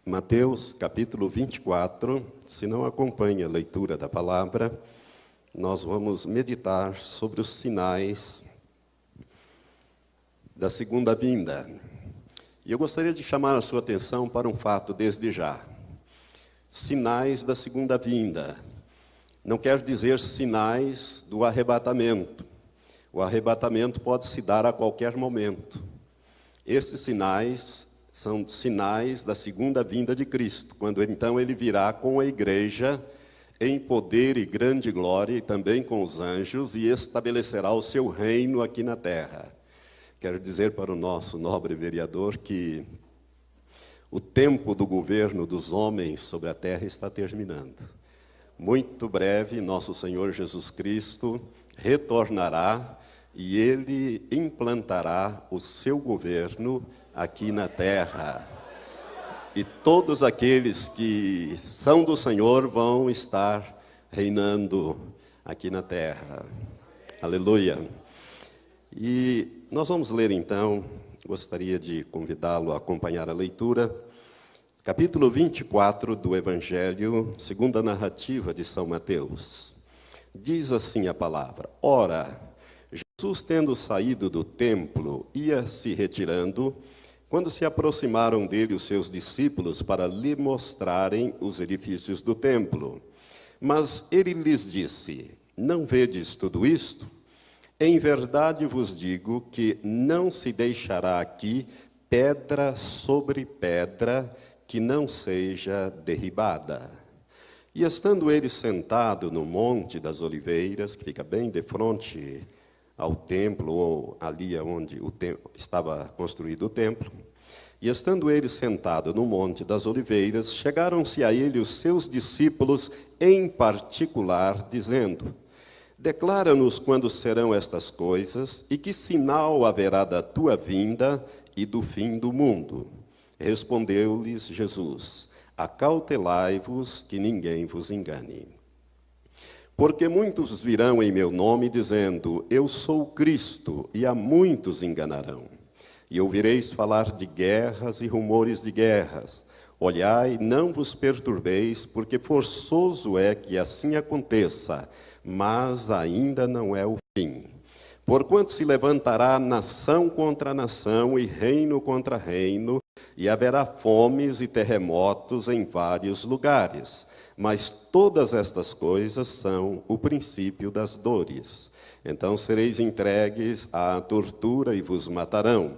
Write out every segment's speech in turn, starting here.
Mateus, capítulo 24, se não acompanha a leitura da palavra, nós vamos meditar sobre os sinais da segunda vinda. E eu gostaria de chamar a sua atenção para um fato desde já. Sinais da segunda vinda. Não quer dizer sinais do arrebatamento. O arrebatamento pode se dar a qualquer momento. Esses sinais são sinais da segunda vinda de Cristo, quando então ele virá com a igreja em poder e grande glória, e também com os anjos, e estabelecerá o seu reino aqui na terra. Quero dizer para o nosso nobre vereador que o tempo do governo dos homens sobre a terra está terminando. Muito breve, nosso Senhor Jesus Cristo retornará e ele implantará o seu governo aqui na terra. E todos aqueles que são do Senhor vão estar reinando aqui na terra. Aleluia. E nós vamos ler então, gostaria de convidá-lo a acompanhar a leitura, capítulo 24 do Evangelho, segundo a narrativa de São Mateus. Diz assim a palavra: Ora, Jesus, tendo saído do templo, ia se retirando, quando se aproximaram dele os seus discípulos para lhe mostrarem os edifícios do templo. Mas ele lhes disse: Não vedes tudo isto? Em verdade vos digo que não se deixará aqui pedra sobre pedra que não seja derribada. E estando ele sentado no Monte das Oliveiras, que fica bem de frente ao templo, ou ali onde estava construído o templo, e estando ele sentado no Monte das Oliveiras, chegaram-se a ele os seus discípulos em particular, dizendo: Declara-nos quando serão estas coisas, e que sinal haverá da tua vinda e do fim do mundo. Respondeu-lhes Jesus: Acautelai-vos que ninguém vos engane. Porque muitos virão em meu nome, dizendo: Eu sou Cristo, e a muitos enganarão. E ouvireis falar de guerras e rumores de guerras. Olhai, não vos perturbeis, porque forçoso é que assim aconteça, mas ainda não é o fim. Porquanto se levantará nação contra nação e reino contra reino, e haverá fomes e terremotos em vários lugares. Mas todas estas coisas são o princípio das dores. Então sereis entregues à tortura e vos matarão.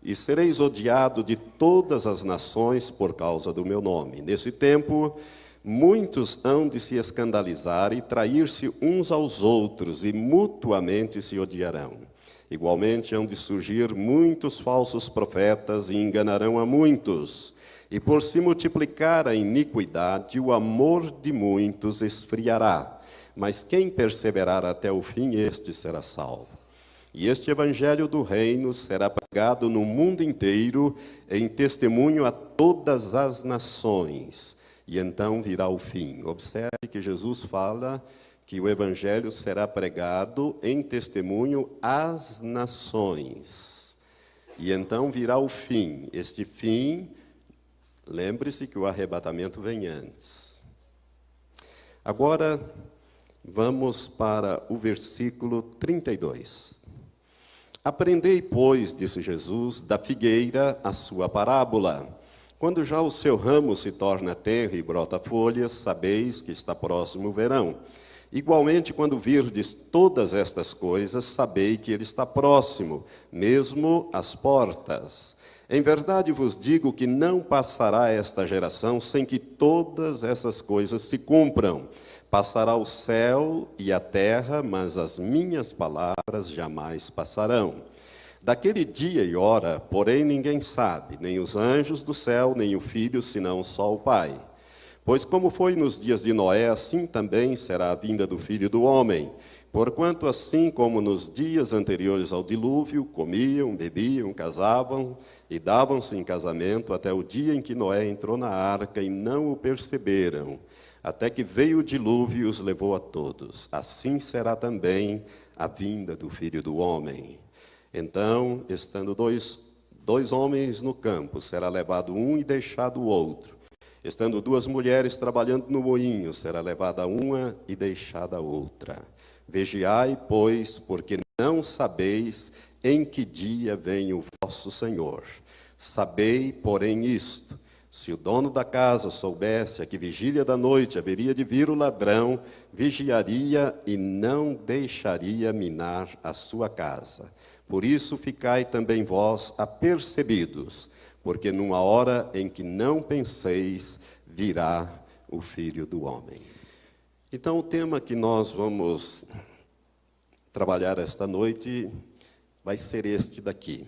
E sereis odiado de todas as nações por causa do meu nome. Nesse tempo, muitos hão de se escandalizar e trair-se uns aos outros, e mutuamente se odiarão. Igualmente hão de surgir muitos falsos profetas e enganarão a muitos. E por se multiplicar a iniquidade, o amor de muitos esfriará. Mas quem perseverar até o fim, este será salvo. E este evangelho do reino será pregado no mundo inteiro em testemunho a todas as nações. E então virá o fim. Observe que Jesus fala que o evangelho será pregado em testemunho às nações. E então virá o fim. Este fim, lembre-se que o arrebatamento vem antes. Agora, vamos para o versículo 32. Aprendei, pois, disse Jesus, da figueira a sua parábola. Quando já o seu ramo se torna tenro e brota folhas, sabeis que está próximo o verão. Igualmente, quando virdes todas estas coisas, sabei que ele está próximo, mesmo às portas. Em verdade vos digo que não passará esta geração sem que todas essas coisas se cumpram. Passará o céu e a terra, mas as minhas palavras jamais passarão. Daquele dia e hora, porém, ninguém sabe, nem os anjos do céu, nem o Filho, senão só o Pai. Pois como foi nos dias de Noé, assim também será a vinda do Filho do Homem. Porquanto assim como nos dias anteriores ao dilúvio, comiam, bebiam, casavam e davam-se em casamento, até o dia em que Noé entrou na arca e não o perceberam, até que veio o dilúvio e os levou a todos. Assim será também a vinda do Filho do Homem. Então, estando dois homens no campo, será levado um e deixado o outro. Estando duas mulheres trabalhando no moinho, será levada uma e deixada a outra. Vigiai, pois, porque não sabeis em que dia vem o vosso Senhor. Sabei, porém, isto: se o dono da casa soubesse a que vigília da noite haveria de vir o ladrão, vigiaria e não deixaria minar a sua casa. Por isso ficai também vós apercebidos, porque numa hora em que não penseis, virá o Filho do Homem. Então, o tema que nós vamos trabalhar esta noite vai ser este daqui: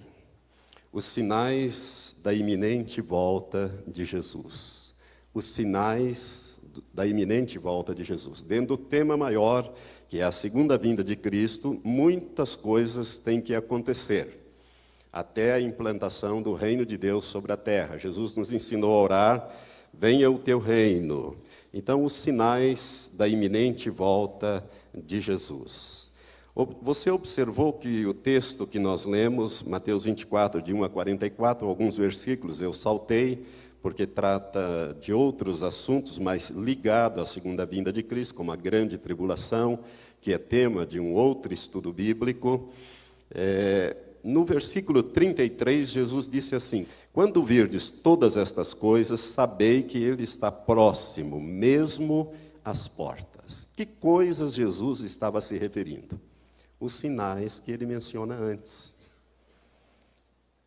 os sinais da iminente volta de Jesus. Os sinais da iminente volta de Jesus. Dentro do tema maior, que é a segunda vinda de Cristo, muitas coisas têm que acontecer até a implantação do reino de Deus sobre a terra. Jesus nos ensinou a orar: venha o teu reino. Então, os sinais da iminente volta de Jesus. Você observou que o texto que nós lemos, Mateus 24, de 1 a 44, alguns versículos eu saltei, porque trata de outros assuntos, mas ligado à segunda vinda de Cristo, como a grande tribulação, que é tema de um outro estudo bíblico. No versículo 33, Jesus disse assim: quando virdes todas estas coisas, sabei que Ele está próximo, mesmo às portas. Que coisas Jesus estava se referindo? Os sinais que ele menciona antes.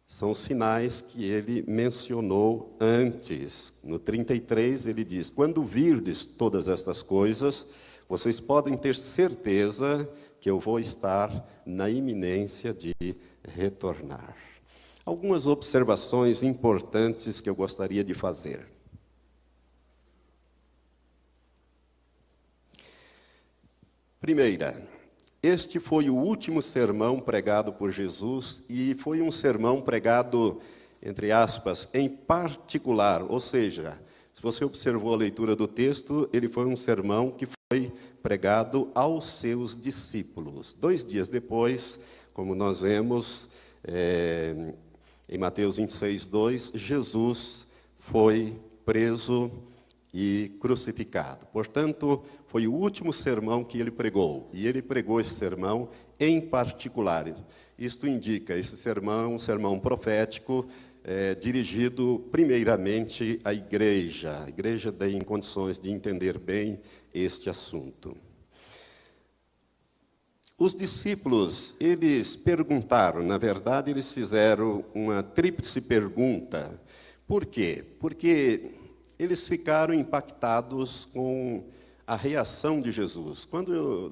São os sinais que ele mencionou antes. No 33 ele diz: quando virdes todas estas coisas, vocês podem ter certeza que eu vou estar na iminência de retornar. Algumas observações importantes que eu gostaria de fazer. Primeira, este foi o último sermão pregado por Jesus, e foi um sermão pregado, entre aspas, em particular, ou seja, se você observou a leitura do texto, ele foi um sermão que foi pregado aos seus discípulos. 2 dias depois, como nós vemos em Mateus 26, 2, Jesus foi preso e crucificado. Portanto, foi o último sermão que ele pregou. E ele pregou esse sermão em particular. Isto indica, esse sermão, um sermão profético, dirigido primeiramente à igreja. A igreja tem condições de entender bem este assunto. Os discípulos, eles perguntaram, na verdade, eles fizeram uma tríplice pergunta. Por quê? Porque eles ficaram impactados com a reação de Jesus. Quando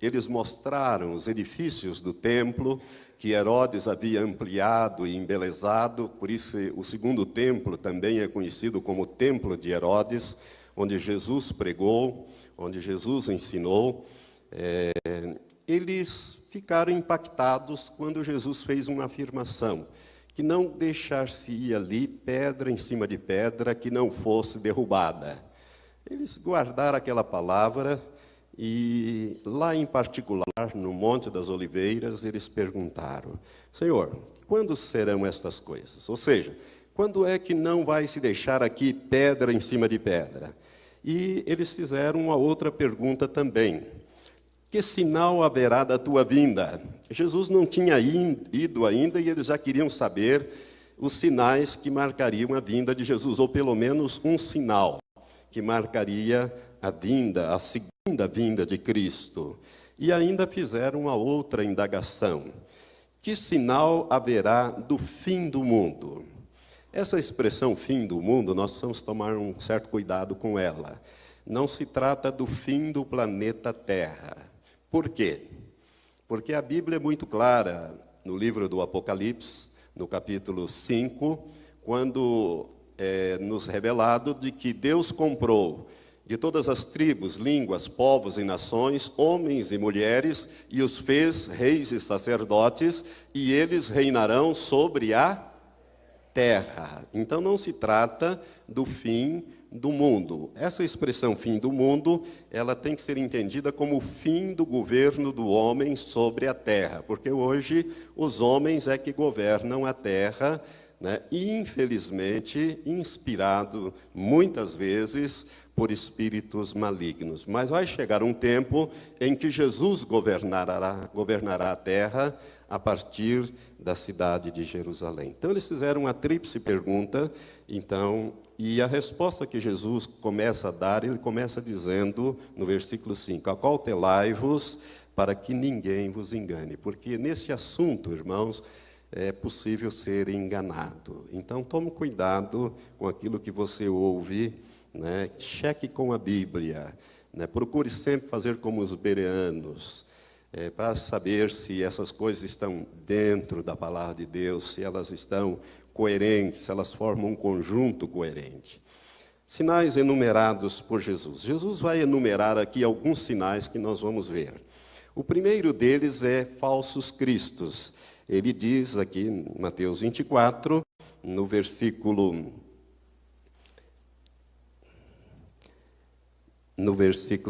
eles mostraram os edifícios do templo, que Herodes havia ampliado e embelezado, por isso o segundo templo também é conhecido como o Templo de Herodes, onde Jesus pregou, onde Jesus ensinou, eles ficaram impactados quando Jesus fez uma afirmação: que não deixar-se-ia ali pedra em cima de pedra que não fosse derrubada. Eles guardaram aquela palavra e, lá em particular, no Monte das Oliveiras, eles perguntaram: Senhor, quando serão estas coisas? Ou seja, quando é que não vai se deixar aqui pedra em cima de pedra? E eles fizeram uma outra pergunta também: que sinal haverá da tua vinda? Jesus não tinha ido ainda e eles já queriam saber os sinais que marcariam a vinda de Jesus, ou pelo menos um sinal que marcaria a vinda, a segunda vinda de Cristo. E ainda fizeram uma outra indagação: que sinal haverá do fim do mundo? Essa expressão fim do mundo, nós precisamos tomar um certo cuidado com ela. Não se trata do fim do planeta Terra. Por quê? Porque a Bíblia é muito clara, no livro do Apocalipse, no capítulo 5, quando é nos revelado de que Deus comprou de todas as tribos, línguas, povos e nações, homens e mulheres, e os fez reis e sacerdotes, e eles reinarão sobre a terra. Então não se trata do fim do mundo. Essa expressão fim do mundo, ela tem que ser entendida como o fim do governo do homem sobre a terra, porque hoje os homens é que governam a terra né? E, infelizmente, inspirado muitas vezes por espíritos malignos. Mas vai chegar um tempo em que Jesus governará a terra a partir da cidade de Jerusalém. Então, eles fizeram uma tríplice pergunta, e a resposta que Jesus começa a dar, ele começa dizendo, no versículo 5, acautelai-vos para que ninguém vos engane. Porque nesse assunto, irmãos, é possível ser enganado. Então, tome cuidado com aquilo que você ouve, né? Cheque com a Bíblia, né? Procure sempre fazer como os bereanos, para saber se essas coisas estão dentro da palavra de Deus, se elas estão coerentes, se elas formam um conjunto coerente. Sinais enumerados por Jesus. Jesus vai enumerar aqui alguns sinais que nós vamos ver. O primeiro deles é falsos cristos. Ele diz aqui em Mateus 24, no versículo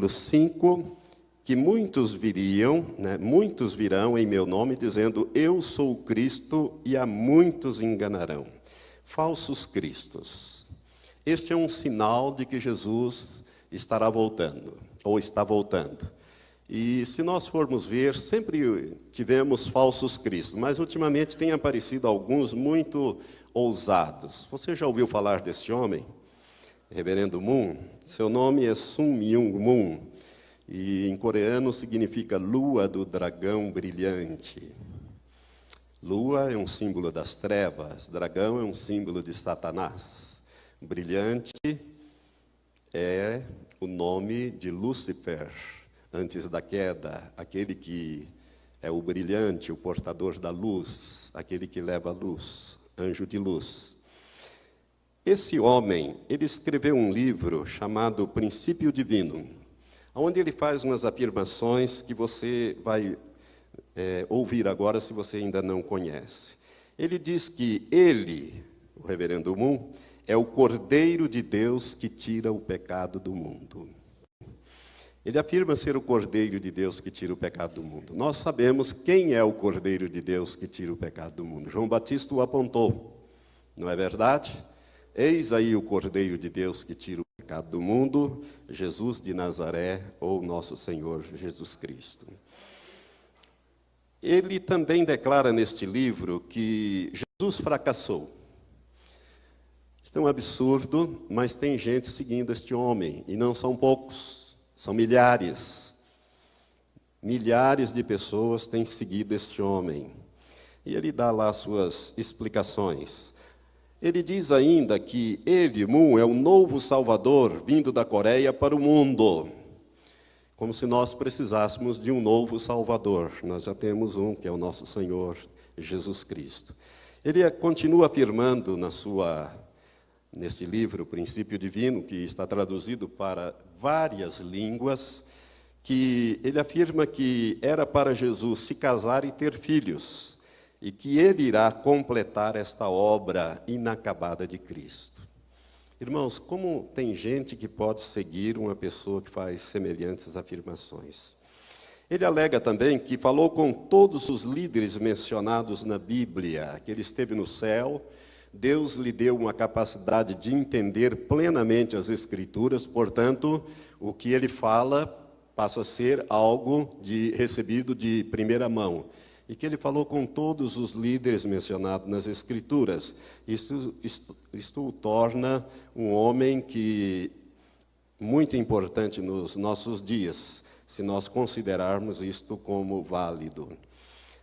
5, que muitos virão em meu nome, dizendo, eu sou o Cristo, e a muitos enganarão. Falsos cristos. Este é um sinal de que Jesus estará voltando, ou está voltando. E se nós formos ver, sempre tivemos falsos cristos, mas ultimamente tem aparecido alguns muito ousados. Você já ouviu falar deste homem? Reverendo Moon? Seu nome é Sun Myung Moon. E em coreano significa lua do dragão brilhante. Lua é um símbolo das trevas, dragão é um símbolo de Satanás. Brilhante é o nome de Lúcifer, antes da queda, aquele que é o brilhante, o portador da luz, aquele que leva a luz, anjo de luz. Esse homem, ele escreveu um livro chamado Princípio Divino, onde ele faz umas afirmações que você vai ouvir agora, se você ainda não conhece. Ele diz que ele, o reverendo Moon, é o Cordeiro de Deus que tira o pecado do mundo. Ele afirma ser o Cordeiro de Deus que tira o pecado do mundo. Nós sabemos quem é o Cordeiro de Deus que tira o pecado do mundo. João Batista o apontou, não é verdade? Eis aí o Cordeiro de Deus que tira o pecado do mundo, Jesus de Nazaré, ou nosso Senhor Jesus Cristo. Ele também declara neste livro que Jesus fracassou. Isso é um absurdo, mas tem gente seguindo este homem, e não são poucos, são milhares. Milhares de pessoas têm seguido este homem. E ele dá lá suas explicações. Ele diz ainda que ele, Moon, é o novo Salvador vindo da Coreia para o mundo. Como se nós precisássemos de um novo Salvador. Nós já temos um, que é o nosso Senhor Jesus Cristo. Ele continua afirmando neste livro, Princípio Divino, que está traduzido para várias línguas, que ele afirma que era para Jesus se casar e ter filhos, e que ele irá completar esta obra inacabada de Cristo. Irmãos, como tem gente que pode seguir uma pessoa que faz semelhantes afirmações? Ele alega também que falou com todos os líderes mencionados na Bíblia, que ele esteve no céu, Deus lhe deu uma capacidade de entender plenamente as Escrituras, portanto, o que ele fala passa a ser algo recebido de primeira mão. E que ele falou com todos os líderes mencionados nas Escrituras. Isto o torna um homem muito importante nos nossos dias, se nós considerarmos isto como válido.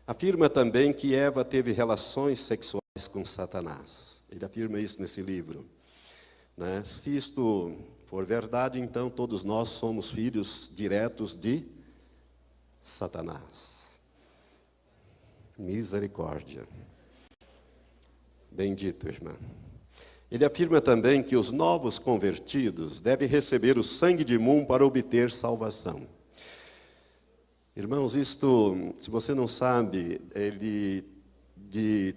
Afirma também que Eva teve relações sexuais com Satanás. Ele afirma isso nesse livro. Né? Se isto for verdade, então todos nós somos filhos diretos de Satanás. Misericórdia. Bendito, irmão. Ele afirma também que os novos convertidos devem receber o sangue de Moon para obter salvação. Irmãos, isto, se você não sabe, ele, de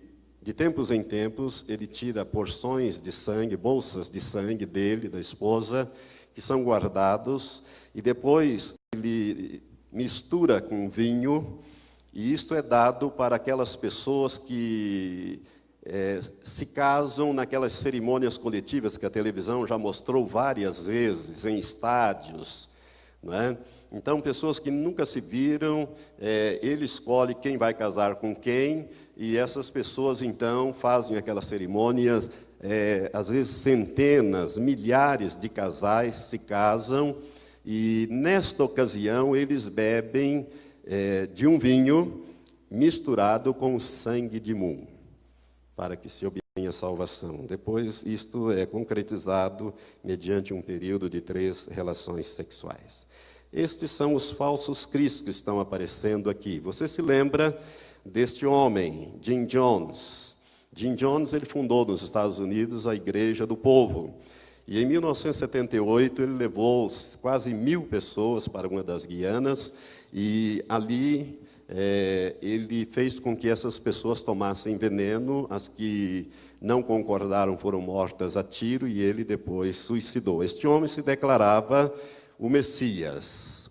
tempos em tempos, ele tira porções de sangue, bolsas de sangue dele, da esposa, que são guardados, e depois ele mistura com vinho. E isto é dado para aquelas pessoas que se casam naquelas cerimônias coletivas que a televisão já mostrou várias vezes, em estádios, não é? Então, pessoas que nunca se viram, ele escolhe quem vai casar com quem, e essas pessoas, então, fazem aquelas cerimônias, às vezes centenas, milhares de casais se casam, e nesta ocasião eles bebem de um vinho misturado com o sangue de Mum, para que se obtenha salvação. Depois, isto é concretizado mediante um período de 3 relações sexuais. Estes são os falsos cristos que estão aparecendo aqui. Você se lembra deste homem, Jim Jones? Jim Jones, ele fundou nos Estados Unidos a Igreja do Povo. E em 1978 ele levou quase 1000 pessoas para uma das Guianas, e ali ele fez com que essas pessoas tomassem veneno. As que não concordaram foram mortas a tiro, e ele depois suicidou. Este homem se declarava o Messias,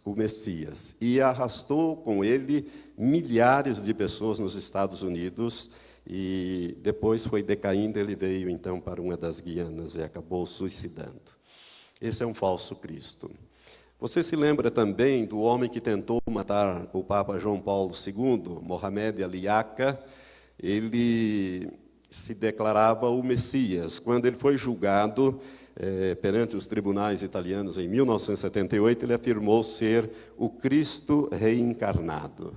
e arrastou com ele milhares de pessoas nos Estados Unidos, e depois foi decaindo. Ele veio então para uma das Guianas e acabou suicidando. Esse é um falso Cristo. Você se lembra também do homem que tentou matar o Papa João Paulo II, Mohamed Ali Yaka? Ele se declarava o Messias. Quando ele foi julgado perante os tribunais italianos em 1978, ele afirmou ser o Cristo reencarnado.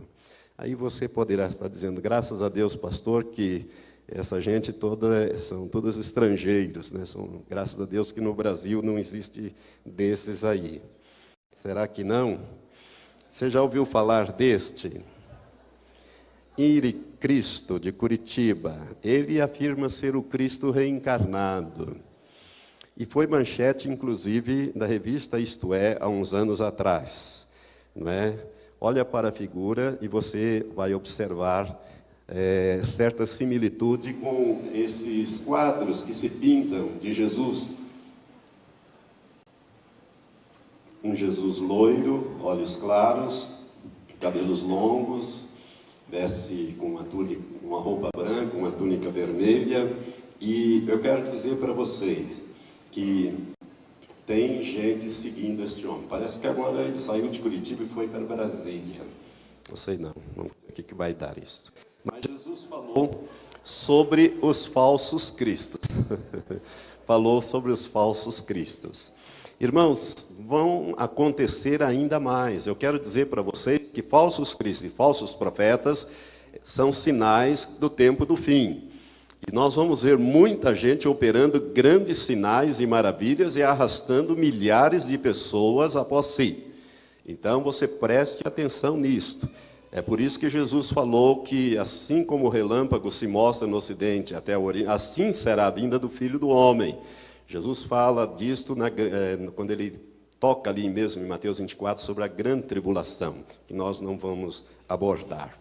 Aí você poderá estar dizendo: graças a Deus, pastor, que essa gente toda são todos estrangeiros, né? Graças a Deus que no Brasil não existe desses aí. Será que não? Você já ouviu falar deste? Iri Cristo, de Curitiba. Ele afirma ser o Cristo reencarnado. E foi manchete, inclusive, da revista Isto É, há uns anos atrás. Não é? Olha para a figura e você vai observar certa similitude com esses quadros que se pintam de Jesus. Um Jesus loiro, olhos claros, cabelos longos, veste com uma roupa branca, uma túnica vermelha. E eu quero dizer para vocês que tem gente seguindo este homem. Parece que agora ele saiu de Curitiba e foi para Brasília. Não sei não, vamos ver o que vai dar isso. Mas Jesus falou sobre os falsos cristos. Falou sobre os falsos cristos. Irmãos, vão acontecer ainda mais. Eu quero dizer para vocês que falsos cristos e falsos profetas são sinais do tempo do fim. E nós vamos ver muita gente operando grandes sinais e maravilhas e arrastando milhares de pessoas após si. Então, você preste atenção nisto. É por isso que Jesus falou que, assim como o relâmpago se mostra no ocidente até o oriente, assim será a vinda do Filho do Homem. Jesus fala disto quando ele toca ali mesmo em Mateus 24 sobre a grande tribulação, que nós não vamos abordar.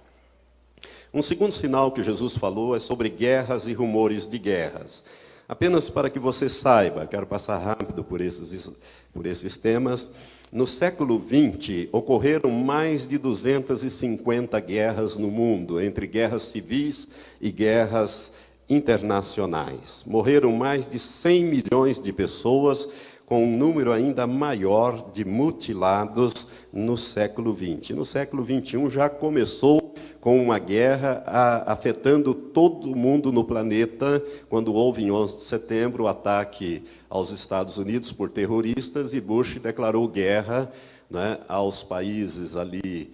Um segundo sinal que Jesus falou é sobre guerras e rumores de guerras. Apenas para que você saiba, quero passar rápido por esses temas. No século XX, ocorreram mais de 250 guerras no mundo, entre guerras civis e guerras internacionais. Morreram mais de 100 milhões de pessoas, com um número ainda maior de mutilados no século XX. No século XXI já começou com uma guerra afetando todo mundo no planeta, quando houve em 11 de setembro o ataque aos Estados Unidos por terroristas, e Bush declarou guerra, né, aos países ali,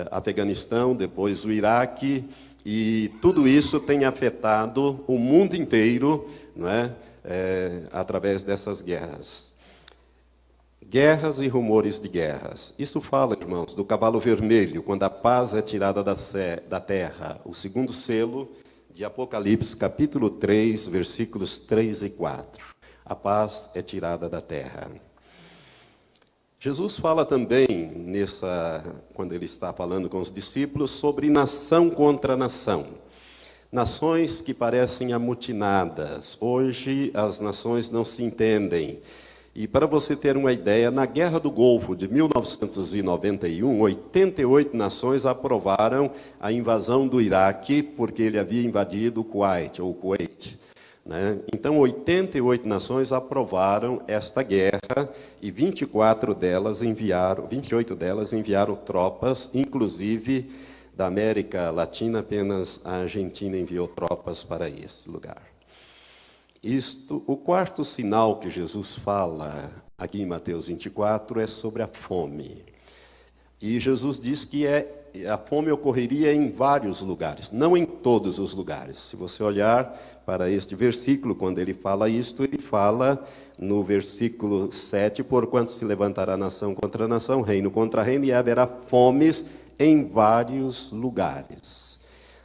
Afeganistão, depois o Iraque, e tudo isso tem afetado o mundo inteiro, né, através dessas guerras. Guerras e rumores de guerras. Isso fala, irmãos, do cavalo vermelho, quando a paz é tirada da terra. O segundo selo de Apocalipse, capítulo 3, versículos 3 e 4. A paz é tirada da terra. Jesus fala também, quando ele está falando com os discípulos, sobre nação contra nação. Nações que parecem amotinadas. Hoje as nações não se entendem. E para você ter uma ideia, na Guerra do Golfo de 1991, 88 nações aprovaram a invasão do Iraque, porque ele havia invadido o Kuwait, ou Kuwait, né? Então, 88 nações aprovaram esta guerra e 28 delas enviaram tropas, inclusive da América Latina, apenas a Argentina enviou tropas para esse lugar. O quarto sinal que Jesus fala aqui em Mateus 24 é sobre a fome. E Jesus diz que a fome ocorreria em vários lugares, não em todos os lugares. Se você olhar para este versículo, quando ele fala isto, ele fala no versículo 7, porquanto se levantará nação contra nação, reino contra reino, e haverá fomes em vários lugares.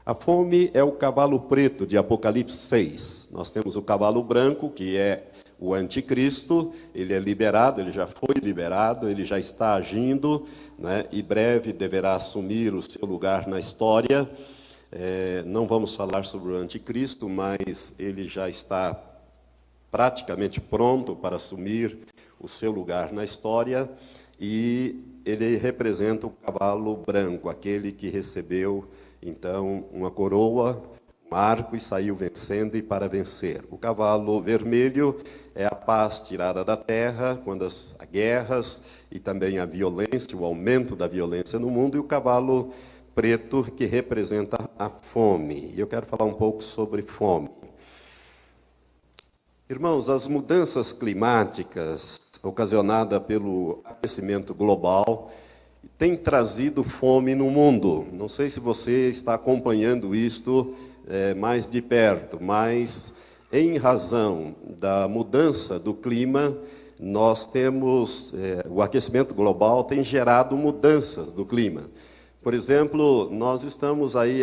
A fome é o cavalo preto de Apocalipse 6. Nós temos o cavalo branco, que é o anticristo. Ele é liberado, ele já foi liberado, ele já está agindo, né? E breve deverá assumir o seu lugar na história. Não vamos falar sobre o anticristo, mas ele já está praticamente pronto para assumir o seu lugar na história. E ele representa o cavalo branco, aquele que recebeu então uma coroa, um arco, e saiu vencendo e para vencer. O cavalo vermelho é a paz tirada da terra, quando há guerras e também a violência, o aumento da violência no mundo, e o cavalo preto, que representa a fome. E eu quero falar um pouco sobre fome. Irmãos, as mudanças climáticas ocasionadas pelo aquecimento global têm trazido fome no mundo. Não sei se você está acompanhando isto mais de perto, mas em razão da mudança do clima, nós temos, o aquecimento global tem gerado mudanças do clima. Por exemplo, nós estamos aí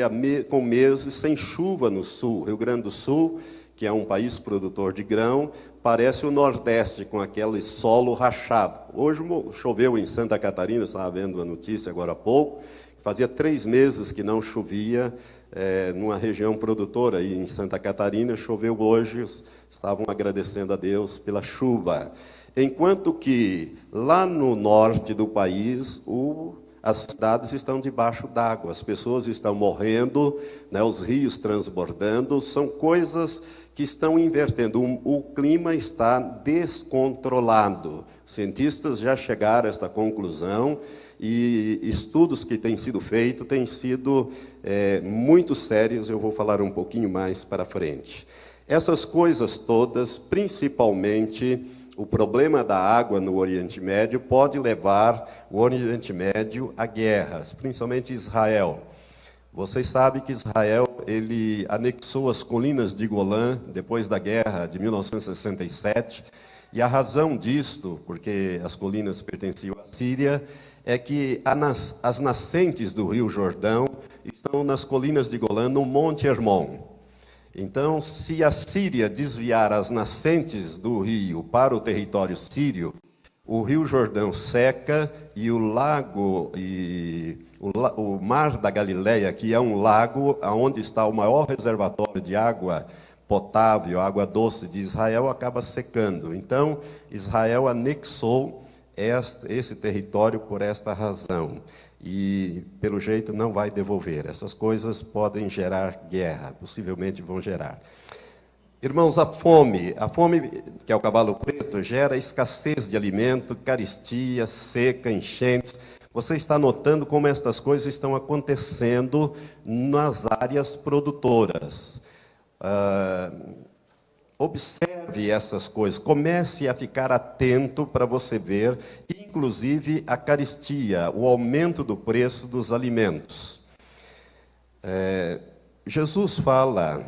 com meses sem chuva no sul. Rio Grande do Sul, que é um país produtor de grão, parece o Nordeste, com aquele solo rachado. Hoje choveu em Santa Catarina, estava vendo a notícia agora há pouco, fazia 3 meses que não chovia numa região produtora aí em Santa Catarina, choveu hoje, estavam agradecendo a Deus pela chuva. Enquanto que lá no norte do país, as cidades estão debaixo d'água, as pessoas estão morrendo, né, os rios transbordando, são coisas que estão invertendo. O clima está descontrolado. Os cientistas já chegaram a esta conclusão e estudos que têm sido feitos têm sido muito sérios. Eu vou falar um pouquinho mais para frente. Essas coisas todas, principalmente o problema da água no Oriente Médio, pode levar o Oriente Médio a guerras, principalmente Israel. Vocês sabem que Israel ele anexou as colinas de Golã depois da guerra de 1967, e a razão disto, porque as colinas pertenciam à Síria, é que as nascentes do Rio Jordão estão nas colinas de Golã, no Monte Hermon. Então, se a Síria desviar as nascentes do rio para o território sírio, o Rio Jordão seca e o lago o Mar da Galileia, que é um lago onde está o maior reservatório de água potável, água doce de Israel, acaba secando. Então, Israel anexou esse território por esta razão. E, pelo jeito, não vai devolver. Essas coisas podem gerar guerra, possivelmente vão gerar. Irmãos, a fome, que é o cavalo preto, gera escassez de alimento, carestia, seca, enchentes. Você está notando como estas coisas estão acontecendo nas áreas produtoras. Observe essas coisas, comece a ficar atento para você ver, inclusive a carestia, o aumento do preço dos alimentos. Jesus fala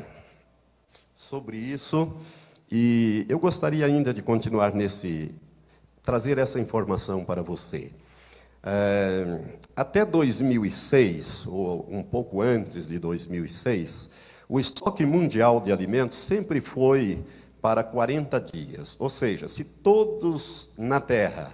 sobre isso, e eu gostaria ainda de continuar trazer essa informação para você. Até 2006, ou um pouco antes de 2006, o estoque mundial de alimentos sempre foi para 40 dias. Ou seja, se todos na Terra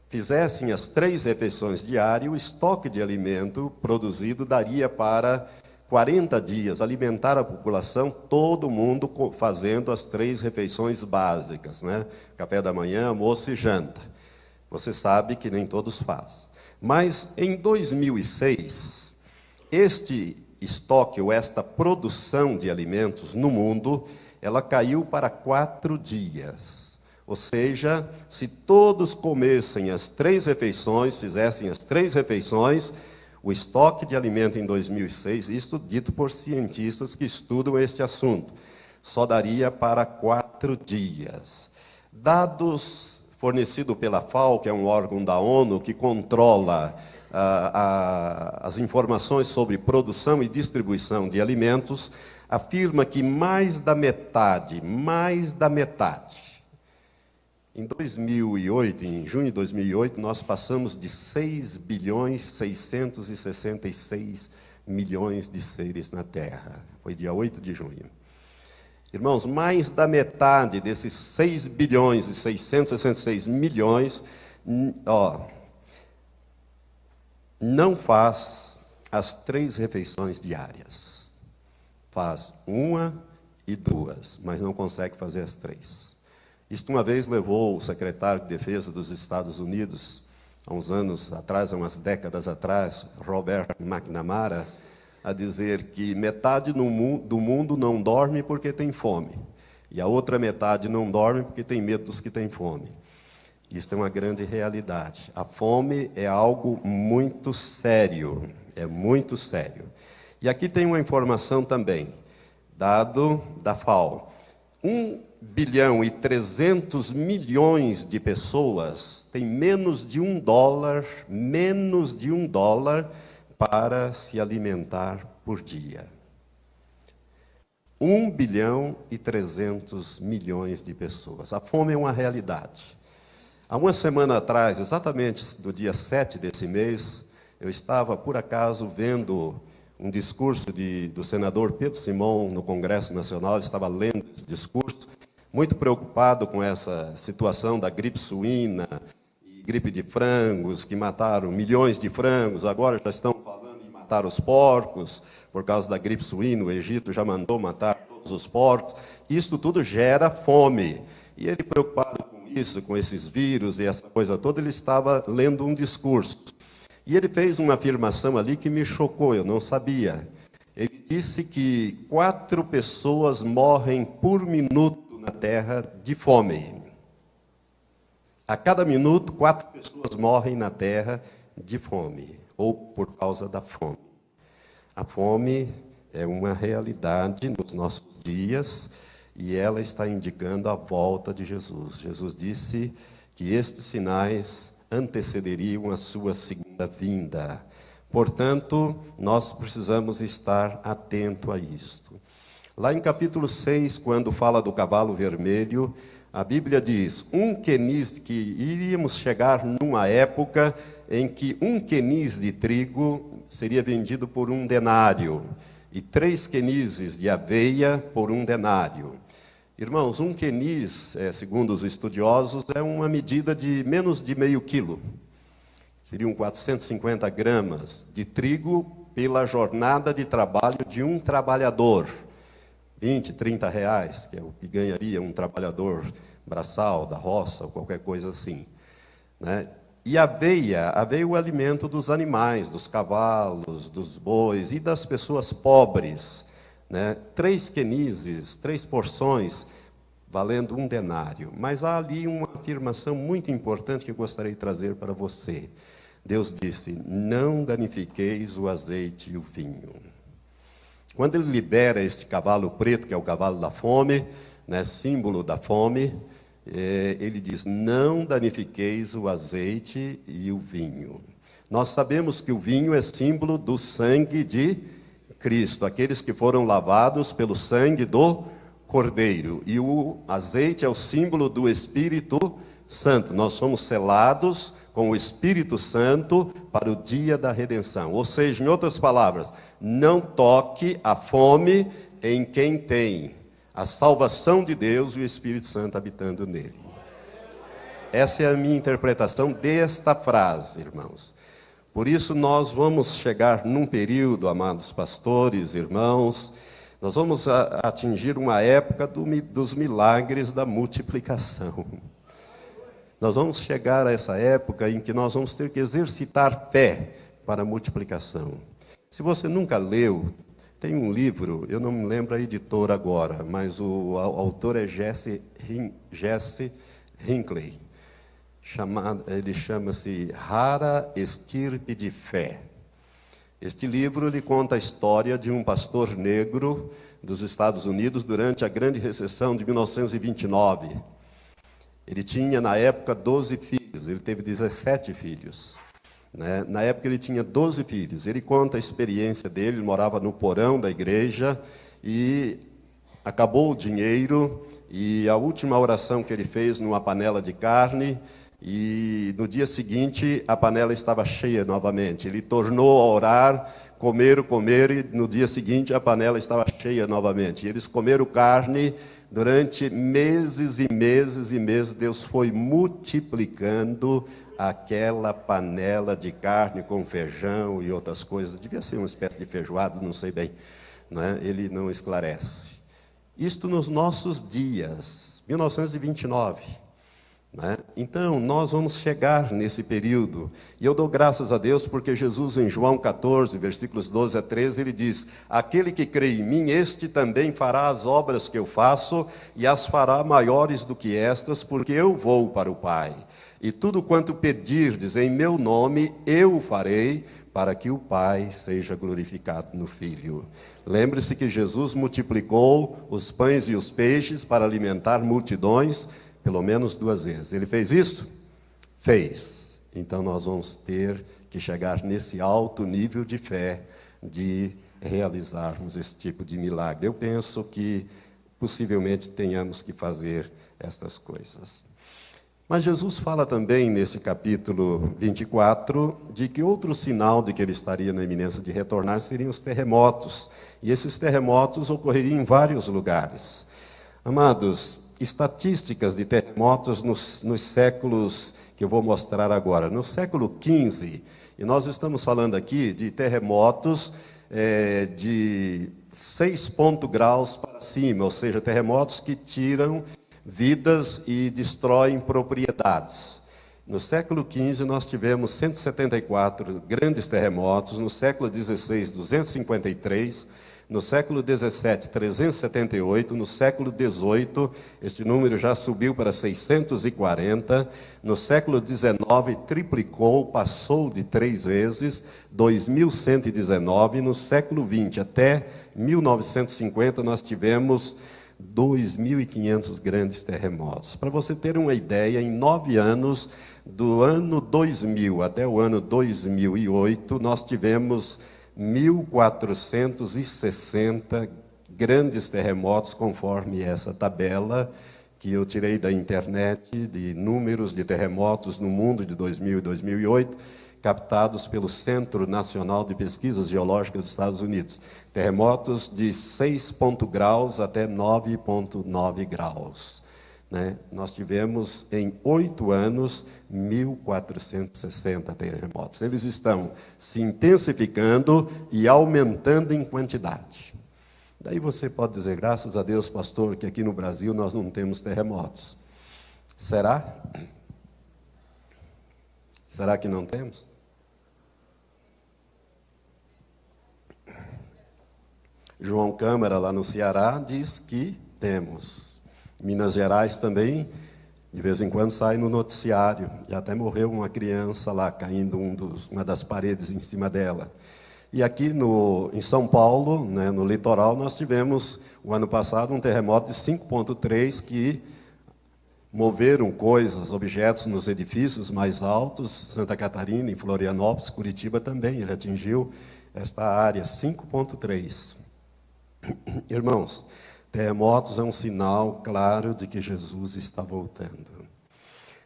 fizessem as 3 refeições diárias, o estoque de alimento produzido daria para 40 dias, alimentar a população, todo mundo fazendo as 3 refeições básicas, né? Café da manhã, almoço e janta. Você sabe que nem todos fazem. Mas em 2006, este estoque ou esta produção de alimentos no mundo, ela caiu para 4 dias. Ou seja, se todos comessem as 3 refeições, fizessem as 3 refeições, o estoque de alimento em 2006, isso dito por cientistas que estudam este assunto, só daria para 4 dias. Dados fornecidos pela FAO, que é um órgão da ONU que controla as informações sobre produção e distribuição de alimentos, afirma que mais da metade, em 2008, em junho de 2008, nós passamos de 6 bilhões 666 milhões de seres na Terra. Foi dia 8 de junho. Irmãos, mais da metade desses 6 bilhões e 666 milhões, não faz as 3 refeições diárias. Faz 1 e 2, mas não consegue fazer as 3. Isto uma vez levou o secretário de Defesa dos Estados Unidos, há uns anos atrás, há umas décadas atrás, Robert McNamara, a dizer que metade do mundo não dorme porque tem fome, e a outra metade não dorme porque tem medo dos que têm fome. Isso é uma grande realidade. A fome é algo muito sério, é muito sério. E aqui tem uma informação também, dado da FAO. 1 bilhão e 300 milhões de pessoas têm menos de $1 para se alimentar por dia. 1 bilhão e 300 milhões de pessoas. A fome é uma realidade. Há uma semana atrás, exatamente no dia 7 desse mês, eu estava, por acaso, vendo um discurso do senador Pedro Simão no Congresso Nacional. Eu estava lendo esse discurso, muito preocupado com essa situação da gripe suína e gripe de frangos, que mataram milhões de frangos, agora já estão falando em matar os porcos, por causa da gripe suína. O Egito já mandou matar todos os porcos. Isto tudo gera fome. E ele, preocupado com isso, com esses vírus e essa coisa toda, ele estava lendo um discurso. E ele fez uma afirmação ali que me chocou, eu não sabia. Ele disse que 4 pessoas morrem por minuto na Terra de fome. A cada minuto, 4 pessoas morrem na Terra de fome, ou por causa da fome. A fome é uma realidade nos nossos dias, e ela está indicando a volta de Jesus. Jesus disse que estes sinais antecederiam a sua segunda vinda. Portanto, nós precisamos estar atento a isto. Lá em capítulo 6, quando fala do cavalo vermelho, a Bíblia diz que iríamos chegar numa época em que 1 queniz de trigo seria vendido por 1 denário, e 3 quenizes de aveia por 1 denário. Irmãos, 1 queniz, segundo os estudiosos, é uma medida de menos de meio quilo. Seriam 450 gramas de trigo pela jornada de trabalho de um trabalhador. 20, 30 reais, que é o que ganharia um trabalhador braçal, da roça, ou qualquer coisa assim, né? E a aveia é o alimento dos animais, dos cavalos, dos bois e das pessoas pobres, né? 3 quenizes, 3 porções, valendo 1 denário. Mas há ali uma afirmação muito importante que eu gostaria de trazer para você. Deus disse: não danifiqueis o azeite e o vinho. Quando ele libera este cavalo preto, que é o cavalo da fome, né, símbolo da fome, ele diz: não danifiqueis o azeite e o vinho. Nós sabemos que o vinho é símbolo do sangue de Cristo, aqueles que foram lavados pelo sangue do Cordeiro. E o azeite é o símbolo do Espírito Santo. Nós somos selados com o Espírito Santo para o dia da redenção. Ou seja, em outras palavras, não toque a fome em quem tem a salvação de Deus e o Espírito Santo habitando nele. Essa é a minha interpretação desta frase, irmãos. Por isso nós vamos chegar num período, amados pastores, irmãos, nós vamos atingir uma época dos milagres da multiplicação. Nós vamos chegar a essa época em que nós vamos ter que exercitar fé para a multiplicação. Se você nunca leu, tem um livro, eu não me lembro a editora agora, mas o autor é Jesse Hinckley. Ele chama-se Rara Estirpe de Fé. Este livro ele conta a história de um pastor negro dos Estados Unidos durante a Grande Recessão de 1929. Ele tinha, na época, 12 filhos, ele teve 17 filhos. Né? Na época, ele tinha 12 filhos. Ele conta a experiência dele, ele morava no porão da igreja e acabou o dinheiro e a última oração que ele fez numa panela de carne e no dia seguinte a panela estava cheia novamente. Ele tornou a orar, comeram e no dia seguinte a panela estava cheia novamente. E eles comeram carne durante meses e meses e meses. Deus foi multiplicando aquela panela de carne com feijão e outras coisas. Devia ser uma espécie de feijoada, não sei bem. Né? Ele não esclarece. Isto nos nossos dias, 1929. Né? Então, nós vamos chegar nesse período. E eu dou graças a Deus porque Jesus, em João 14, versículos 12 a 13, ele diz: aquele que crê em mim, este também fará as obras que eu faço, e as fará maiores do que estas, porque eu vou para o Pai. E tudo quanto pedirdes em meu nome, eu o farei, para que o Pai seja glorificado no Filho. Lembre-se que Jesus multiplicou os pães e os peixes para alimentar multidões, pelo menos 2 vezes. Ele fez isso? Fez. Então nós vamos ter que chegar nesse alto nível de fé de realizarmos esse tipo de milagre. Eu penso que possivelmente tenhamos que fazer estas coisas. Mas Jesus fala também nesse capítulo 24 de que outro sinal de que ele estaria na iminência de retornar seriam os terremotos. E esses terremotos ocorreriam em vários lugares. Amados, estatísticas de terremotos nos séculos que eu vou mostrar agora. No século XV, e nós estamos falando aqui de terremotos de 6 graus para cima, ou seja, terremotos que tiram vidas e destroem propriedades. No século XV, nós tivemos 174 grandes terremotos, no século XVI, 253, no século XVII, 378, no século XVIII, este número já subiu para 640, no século XIX, triplicou, passou de 3 vezes, 2.119, no século XX, até 1950, nós tivemos 2.500 grandes terremotos. Para você ter uma ideia, em 9 anos, do ano 2000 até o ano 2008, nós tivemos 1.460 grandes terremotos, conforme essa tabela que eu tirei da internet, de números de terremotos no mundo de 2000 e 2008, captados pelo Centro Nacional de Pesquisas Geológicas dos Estados Unidos. Terremotos de 6 graus até 9,9 graus. Né? Nós tivemos, em 8 anos, 1.460 terremotos. Eles estão se intensificando e aumentando em quantidade. Daí você pode dizer, graças a Deus, pastor, que aqui no Brasil nós não temos terremotos. Será? Será que não temos? João Câmara, lá no Ceará, diz que temos. Minas Gerais também, de vez em quando, sai no noticiário. Já até morreu uma criança lá, caindo uma das paredes em cima dela. E aqui em São Paulo, né, no litoral, nós tivemos, o ano passado, um terremoto de 5,3 que moveram coisas, objetos nos edifícios mais altos, Santa Catarina, em Florianópolis, Curitiba também, ele atingiu esta área, 5,3. Irmãos, terremotos é um sinal claro de que Jesus está voltando.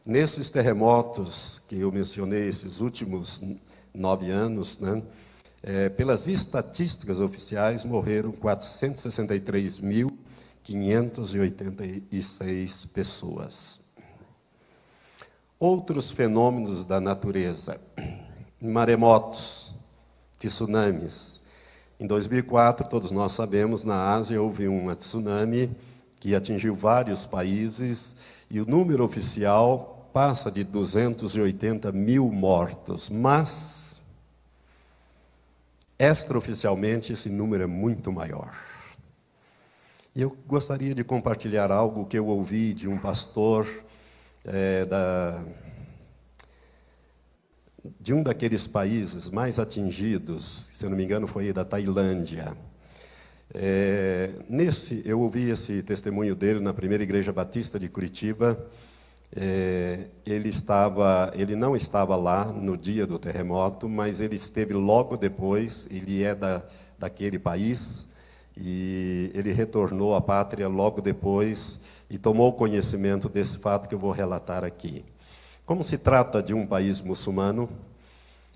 Nesses terremotos que eu mencionei, esses últimos 9 anos, né, pelas estatísticas oficiais, morreram 463.586 pessoas. Outros fenômenos da natureza. maremotos, tsunamis. Em 2004, todos nós sabemos, na Ásia houve um tsunami que atingiu vários países e o número oficial passa de 280 mil mortos, mas extraoficialmente esse número é muito maior. E eu gostaria de compartilhar algo que eu ouvi de um pastor de um daqueles países mais atingidos, se eu não me engano foi da Tailândia. Eu ouvi esse testemunho dele na primeira igreja batista de Curitiba. Ele não estava lá no dia do terremoto, mas ele esteve logo depois. Ele é daquele país e ele retornou à pátria logo depois e tomou conhecimento desse fato que eu vou relatar aqui. Como se trata de um país muçulmano,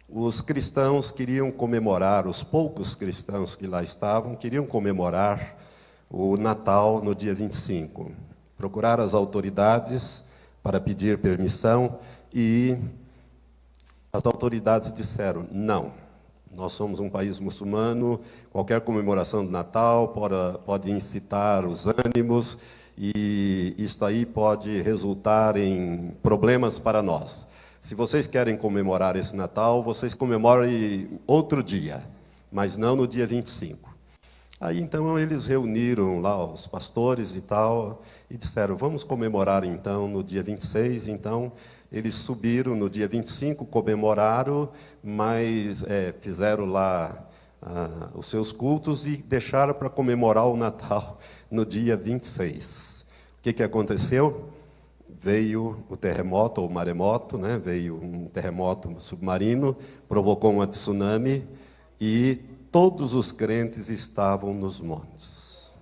os cristãos queriam comemorar, os poucos cristãos que lá estavam, queriam comemorar o Natal no dia 25. Procuraram as autoridades para pedir permissão e as autoridades disseram, não, nós somos um país muçulmano, qualquer comemoração do Natal pode incitar os ânimos e isso aí pode resultar em problemas para nós. Se vocês querem comemorar esse Natal, vocês comemorem outro dia, mas não no dia 25. Aí então eles reuniram lá os pastores e tal, e disseram, vamos comemorar então no dia 26, então eles subiram no dia 25, comemoraram, mas fizeram lá os seus cultos e deixaram para comemorar o Natal no dia 26. O que aconteceu? Veio o terremoto, ou maremoto, né? Veio um terremoto submarino, provocou um tsunami e todos os crentes estavam nos montes.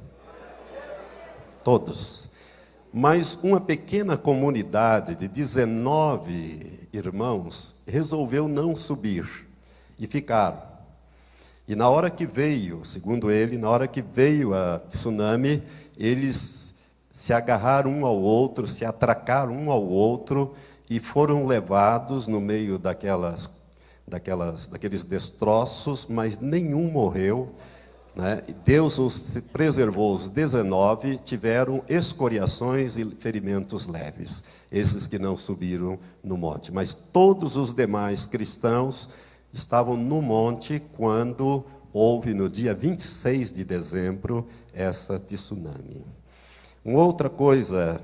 Todos. Mas uma pequena comunidade de 19 irmãos resolveu não subir e ficaram. E na hora que veio, segundo ele, na hora que veio a tsunami, eles se agarraram um ao outro, se atracaram um ao outro e foram levados no meio daqueles destroços, mas nenhum morreu, né? Deus os preservou, os 19 tiveram escoriações e ferimentos leves, esses que não subiram no monte. Mas todos os demais cristãos estavam no monte quando houve, no dia 26 de dezembro, essa tsunami. Uma outra coisa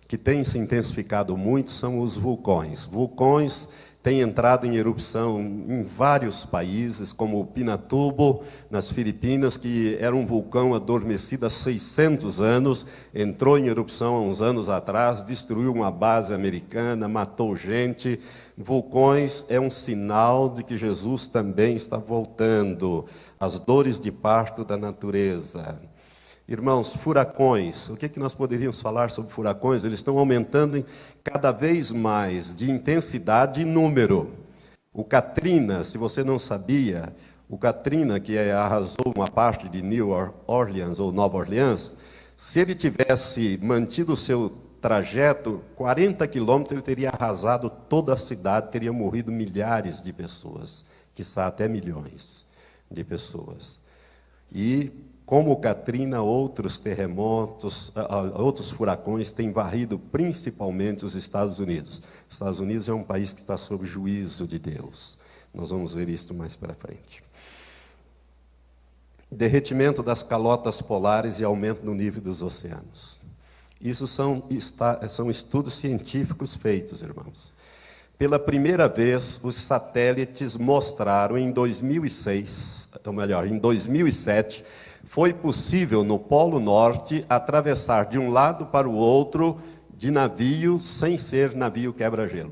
que tem se intensificado muito são os vulcões. Vulcões têm entrado em erupção em vários países, como o Pinatubo, nas Filipinas, que era um vulcão adormecido há 600 anos, entrou em erupção há uns anos atrás, destruiu uma base americana, matou gente. Vulcões é um sinal de que Jesus também está voltando. As dores de parto da natureza. Irmãos, furacões, o que nós poderíamos falar sobre furacões? Eles estão aumentando cada vez mais de intensidade e número. O Katrina, se você não sabia, o Katrina, que arrasou uma parte de New Orleans ou Nova Orleans, se ele tivesse mantido o seu trajeto, 40 quilômetros, ele teria arrasado toda a cidade, teria morrido milhares de pessoas, quiçá até milhões de pessoas. E como o Katrina, outros terremotos, outros furacões têm varrido principalmente os Estados Unidos. Os Estados Unidos é um país que está sob juízo de Deus. Nós vamos ver isso mais para frente. Derretimento das calotas polares e aumento no nível dos oceanos. Isso são estudos científicos feitos, irmãos. Pela primeira vez, os satélites mostraram em 2006, ou melhor, em 2007, foi possível no Polo Norte atravessar de um lado para o outro de navio sem ser navio quebra-gelo.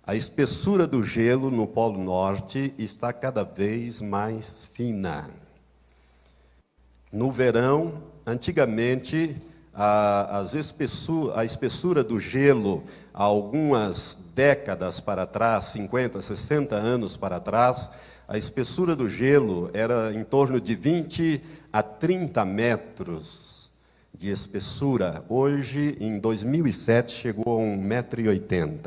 A espessura do gelo no Polo Norte está cada vez mais fina. No verão, antigamente, a espessura do gelo, há algumas décadas para trás, 50, 60 anos para trás, a espessura do gelo era em torno de 20 a 30 metros de espessura. Hoje, em 2007, chegou a 1,80 m.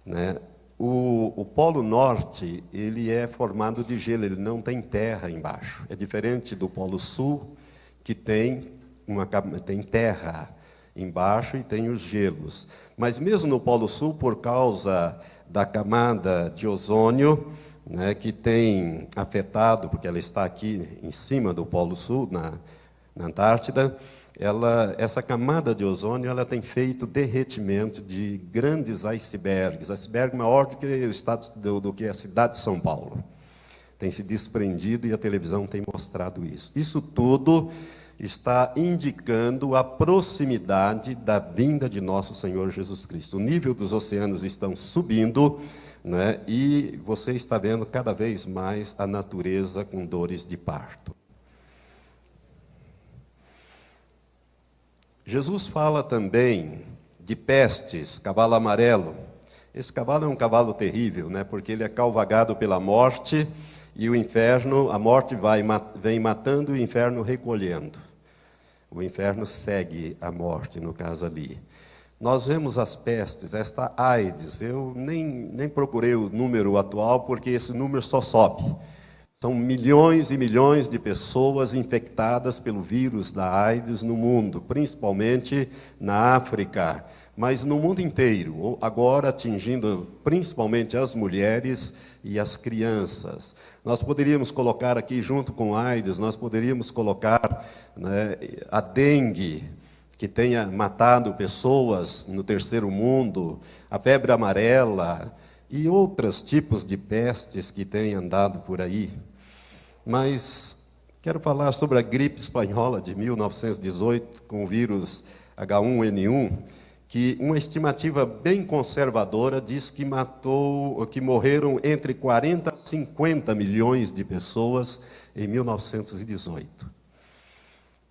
Né? O Polo Norte, ele é formado de gelo, ele não tem terra embaixo. É diferente do Polo Sul, que tem terra embaixo e tem os gelos. Mas mesmo no Polo Sul, por causa da camada de ozônio, né, que tem afetado, porque ela está aqui em cima do Polo Sul, na Antártida, essa camada de ozônio ela tem feito derretimento de grandes icebergs, iceberg maior do que a cidade de São Paulo. Tem se desprendido e a televisão tem mostrado isso. Isso tudo está indicando a proximidade da vinda de nosso Senhor Jesus Cristo. O nível dos oceanos estão subindo, né, e você está vendo cada vez mais a natureza com dores de parto. Jesus fala também de pestes, cavalo amarelo. Esse cavalo é um cavalo terrível, né, porque ele é cavalgado pela morte e o inferno, a morte vem matando e o inferno recolhendo. O inferno segue a morte, no caso ali. Nós vemos as pestes, esta AIDS, eu nem procurei o número atual, porque esse número só sobe. São milhões e milhões de pessoas infectadas pelo vírus da AIDS no mundo, principalmente na África, mas no mundo inteiro, agora atingindo principalmente as mulheres e as crianças. Nós poderíamos colocar aqui, junto com a AIDS, nós poderíamos colocar, né, a dengue, que tenha matado pessoas no terceiro mundo, a febre amarela e outros tipos de pestes que têm andado por aí. Mas quero falar sobre a gripe espanhola de 1918, com o vírus H1N1, que uma estimativa bem conservadora diz que morreram entre 40 a 50 milhões de pessoas em 1918.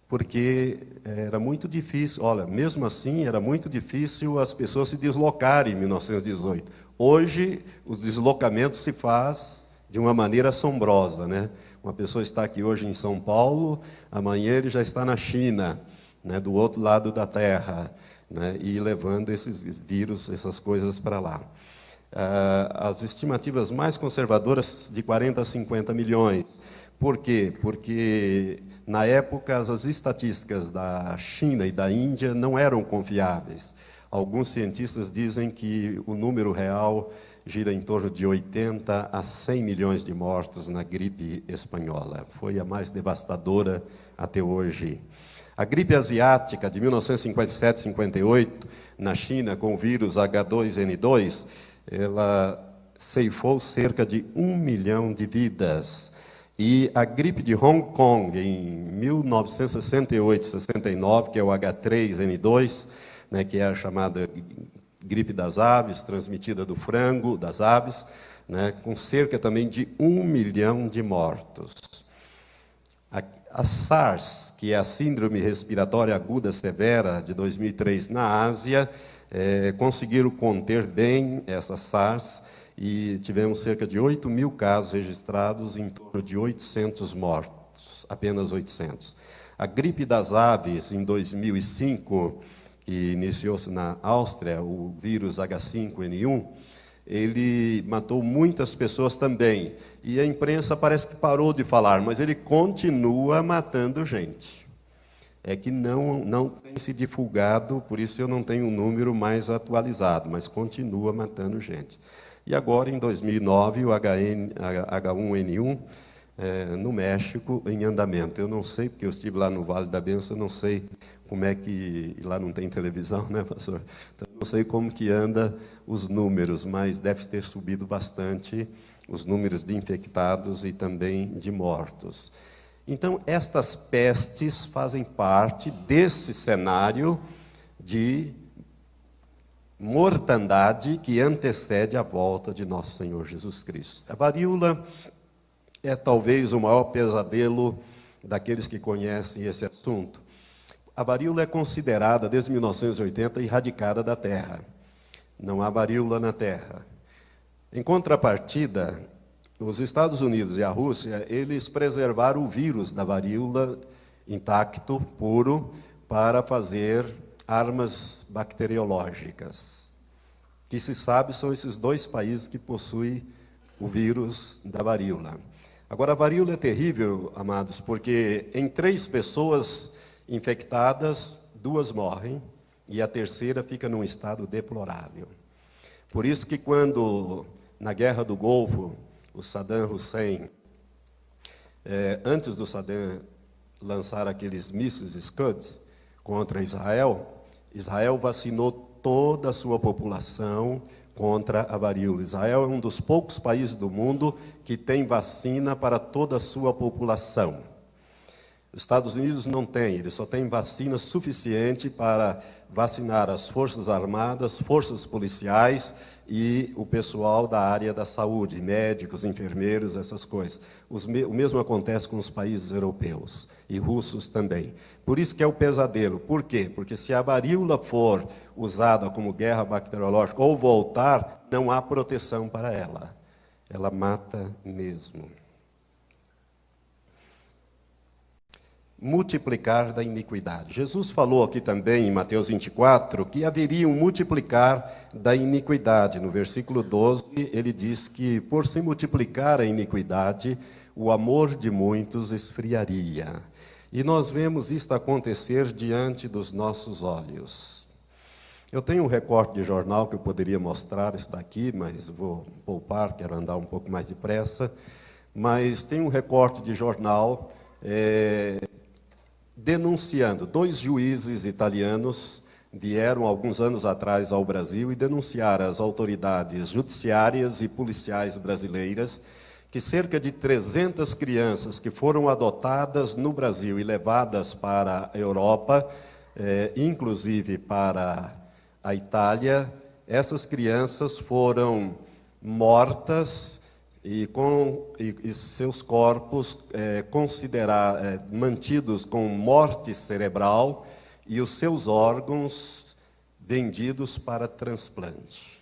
Porque era muito difícil, olha, mesmo assim era muito difícil as pessoas se deslocarem em 1918. Hoje, os deslocamentos se faz de uma maneira assombrosa, né? Uma pessoa está aqui hoje em São Paulo, amanhã ele já está na China, né, do outro lado da Terra, né, e levando esses vírus, essas coisas para lá. As estimativas mais conservadoras de 40 a 50 milhões. Por quê? Porque, na época, as estatísticas da China e da Índia não eram confiáveis. Alguns cientistas dizem que o número real gira em torno de 80 a 100 milhões de mortos na gripe espanhola. Foi a mais devastadora até hoje. A gripe asiática de 1957-58, na China, com o vírus H2N2, ela ceifou cerca de 1 milhão de vidas. E a gripe de Hong Kong, em 1968-69, que é o H3N2, né, que é a chamada gripe das aves, transmitida do frango, das aves, né, com cerca também de 1 milhão de mortos. A SARS, que é a Síndrome Respiratória Aguda Severa, de 2003, na Ásia, conseguiram conter bem essa SARS e tivemos cerca de 8 mil casos registrados, em torno de 800 mortos, apenas 800. A gripe das aves, em 2005, que iniciou-se na Áustria, o vírus H5N1, ele matou muitas pessoas também. E a imprensa parece que parou de falar, mas ele continua matando gente. É que não tem se divulgado, por isso eu não tenho um número mais atualizado, mas continua matando gente. E agora, em 2009, o H1N1, no México, em andamento. Eu não sei, porque eu estive lá no Vale da Bênção, eu não sei como é que... Lá não tem televisão, né, pastor? Então, não sei como que anda os números, mas deve ter subido bastante os números de infectados e também de mortos. Então, estas pestes fazem parte desse cenário de mortandade que antecede a volta de nosso Senhor Jesus Cristo. A varíola é talvez o maior pesadelo daqueles que conhecem esse assunto. A varíola é considerada, desde 1980, erradicada da Terra. Não há varíola na Terra. Em contrapartida, os Estados Unidos e a Rússia, eles preservaram o vírus da varíola intacto, puro, para fazer armas bacteriológicas. que se sabe são esses 2 países que possuem o vírus da varíola. Agora, a varíola é terrível, amados, porque em 3 pessoas infectadas, 2 morrem e a terceira fica num estado deplorável. Por isso que quando, na Guerra do Golfo, o Saddam Hussein, antes do Saddam lançar aqueles mísseis Scud contra Israel, Israel vacinou toda a sua população contra a varíola. Israel é um dos poucos países do mundo que tem vacina para toda a sua população. Os Estados Unidos não tem, eles só têm vacina suficiente para vacinar as Forças Armadas, forças policiais e o pessoal da área da saúde, médicos, enfermeiros, essas coisas. O mesmo acontece com os países europeus e russos também. Por isso que é o pesadelo. Por quê? Porque se a varíola for usada como guerra bacteriológica ou voltar, não há proteção para ela. Ela mata mesmo. Multiplicar da iniquidade. Jesus falou aqui também em Mateus 24 que haveria um multiplicar da iniquidade. No versículo 12, ele diz que por se multiplicar a iniquidade, o amor de muitos esfriaria. E nós vemos isto acontecer diante dos nossos olhos. Eu tenho um recorte de jornal que eu poderia mostrar, está aqui, mas vou poupar, quero andar um pouco mais depressa. Mas tem um recorte de jornal denunciando. 2 juízes italianos vieram alguns anos atrás ao Brasil e denunciaram às autoridades judiciárias e policiais brasileiras que cerca de 300 crianças que foram adotadas no Brasil e levadas para a Europa, inclusive para a Itália, essas crianças foram mortas e seus corpos mantidos com morte cerebral e os seus órgãos vendidos para transplante.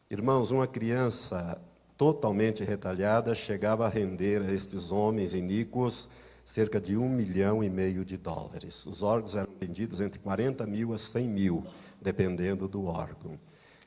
Irmãos, uma criança totalmente retalhada chegava a render a estes homens iníquos cerca de $1,5 milhão de dólares. Os órgãos eram vendidos entre 40 mil a 100 mil, dependendo do órgão.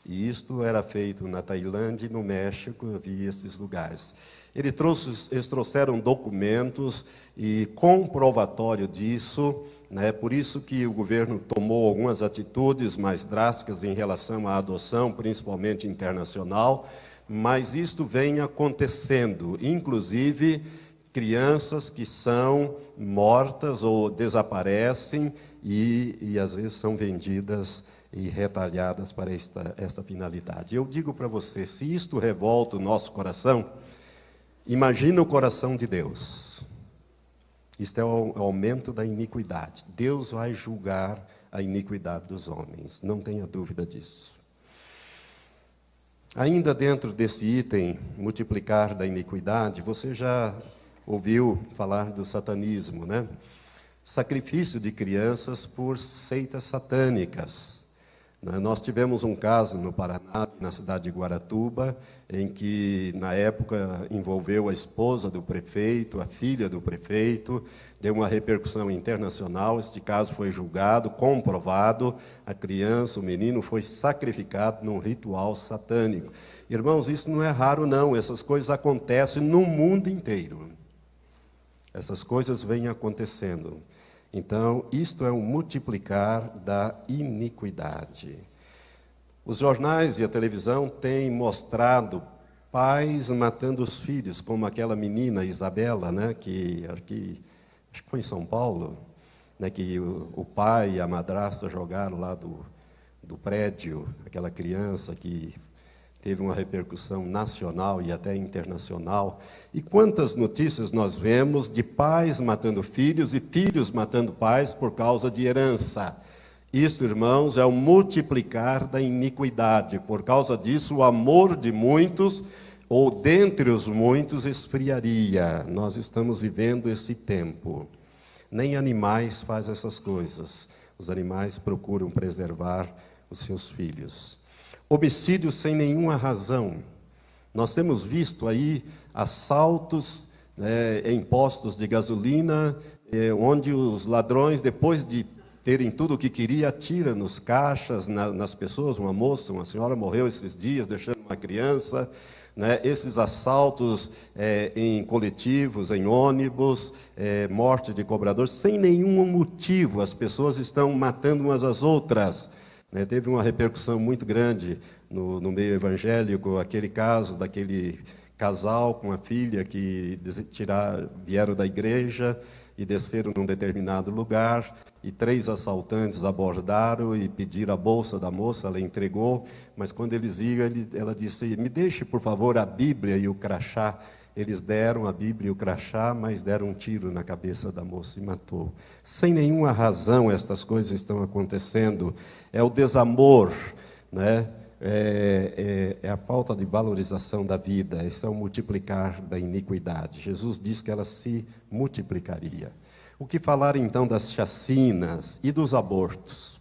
E isto era feito na Tailândia e no México, havia esses lugares. Eles trouxeram documentos e comprovatório disso, né? Por isso que o governo tomou algumas atitudes mais drásticas em relação à adoção, principalmente internacional, mas isto vem acontecendo, inclusive crianças que são mortas ou desaparecem e às vezes são vendidas e retalhadas para esta finalidade. Eu digo para você, se isto revolta o nosso coração, imagina o coração de Deus. Isto é o aumento da iniquidade. Deus vai julgar a iniquidade dos homens, não tenha dúvida disso. Ainda dentro desse item, multiplicar da iniquidade, você já ouviu falar do satanismo, né? Sacrifício de crianças por seitas satânicas. Nós tivemos um caso no Paraná, na cidade de Guaratuba, em que, na época, envolveu a esposa do prefeito, a filha do prefeito, deu uma repercussão internacional. Este caso foi julgado, comprovado, a criança, o menino, foi sacrificado num ritual satânico. Irmãos, isso não é raro, não. Essas coisas acontecem no mundo inteiro. Essas coisas vêm acontecendo. Então, isto é um multiplicar da iniquidade. Os jornais e a televisão têm mostrado pais matando os filhos, como aquela menina Isabela, né, que acho que foi em São Paulo, né, que o pai e a madrasta jogaram lá do prédio, aquela criança que teve uma repercussão nacional e até internacional. E quantas notícias nós vemos de pais matando filhos e filhos matando pais por causa de herança. Isso, irmãos, é o multiplicar da iniquidade. Por causa disso, o amor de muitos, ou dentre os muitos, esfriaria. Nós estamos vivendo esse tempo. Nem animais fazem essas coisas. Os animais procuram preservar os seus filhos. Homicídio sem nenhuma razão. Nós temos visto aí assaltos em postos de gasolina, onde os ladrões, depois de terem tudo o que queria, atira nos caixas, nas pessoas. Uma moça, uma senhora morreu esses dias, deixando uma criança, né? Esses assaltos em coletivos, em ônibus, morte de cobradores, sem nenhum motivo, as pessoas estão matando umas às outras. Né? Teve uma repercussão muito grande no meio evangélico, aquele caso daquele casal com a filha que vieram da igreja e desceram num determinado lugar, e 3 assaltantes abordaram e pediram a bolsa da moça, ela entregou, mas quando eles iam, ela disse: me deixe, por favor, a Bíblia e o crachá. Eles deram a Bíblia e o crachá, mas deram um tiro na cabeça da moça e matou. Sem nenhuma razão estas coisas estão acontecendo. É o desamor, né? É a falta de valorização da vida, esse é o multiplicar da iniquidade. Jesus disse que ela se multiplicaria. O que falar então das chacinas e dos abortos?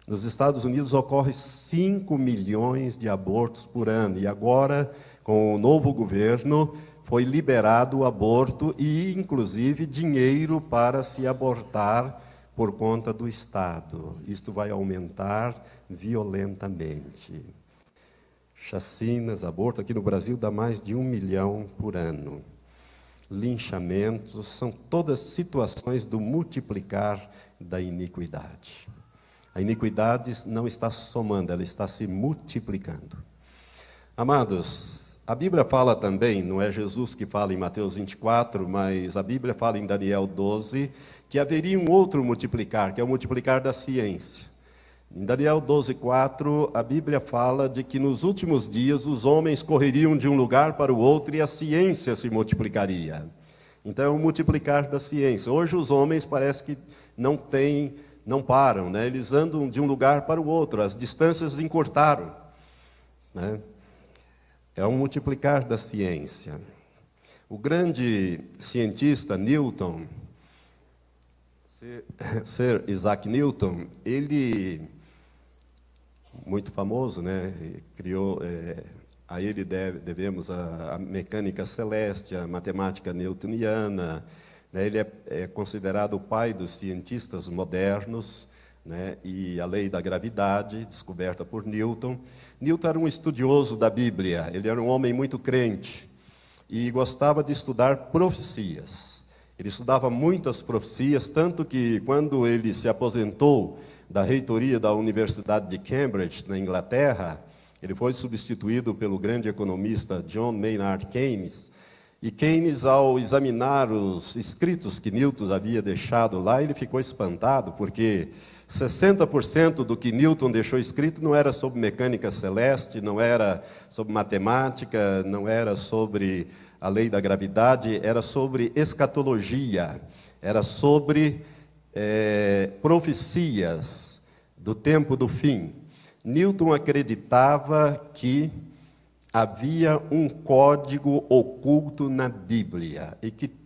Nos Estados Unidos ocorre 5 milhões de abortos por ano, e agora, com o novo governo, foi liberado o aborto e, inclusive, dinheiro para se abortar por conta do Estado. Isto vai aumentar violentamente. Chacinas, aborto, aqui no Brasil dá mais de 1 milhão por ano. Linchamentos, são todas situações do multiplicar da iniquidade. A iniquidade não está somando, ela está se multiplicando. Amados, a Bíblia fala também, não é Jesus que fala em Mateus 24, mas a Bíblia fala em Daniel 12, que haveria um outro multiplicar, que é o multiplicar da ciência. Em Daniel 12:4, a Bíblia fala de que nos últimos dias os homens correriam de um lugar para o outro e a ciência se multiplicaria. Então é o multiplicar da ciência. Hoje os homens parece que não param, né? Eles andam de um lugar para o outro, as distâncias encurtaram, né? É um multiplicar da ciência. O grande cientista Newton, Sir Isaac Newton, ele, muito famoso, né? Criou, a ele devemos a mecânica celeste, a matemática newtoniana, né? Ele é considerado o pai dos cientistas modernos, né? E a lei da gravidade, descoberta por Newton. Newton era um estudioso da Bíblia, ele era um homem muito crente e gostava de estudar profecias. Ele estudava muitas profecias, tanto que quando ele se aposentou da reitoria da Universidade de Cambridge, na Inglaterra, ele foi substituído pelo grande economista John Maynard Keynes. E Keynes, ao examinar os escritos que Newton havia deixado lá, ele ficou espantado, porque 60% do que Newton deixou escrito não era sobre mecânica celeste, não era sobre matemática, não era sobre a lei da gravidade, era sobre escatologia, era sobre profecias do tempo do fim. Newton acreditava que havia um código oculto na Bíblia e que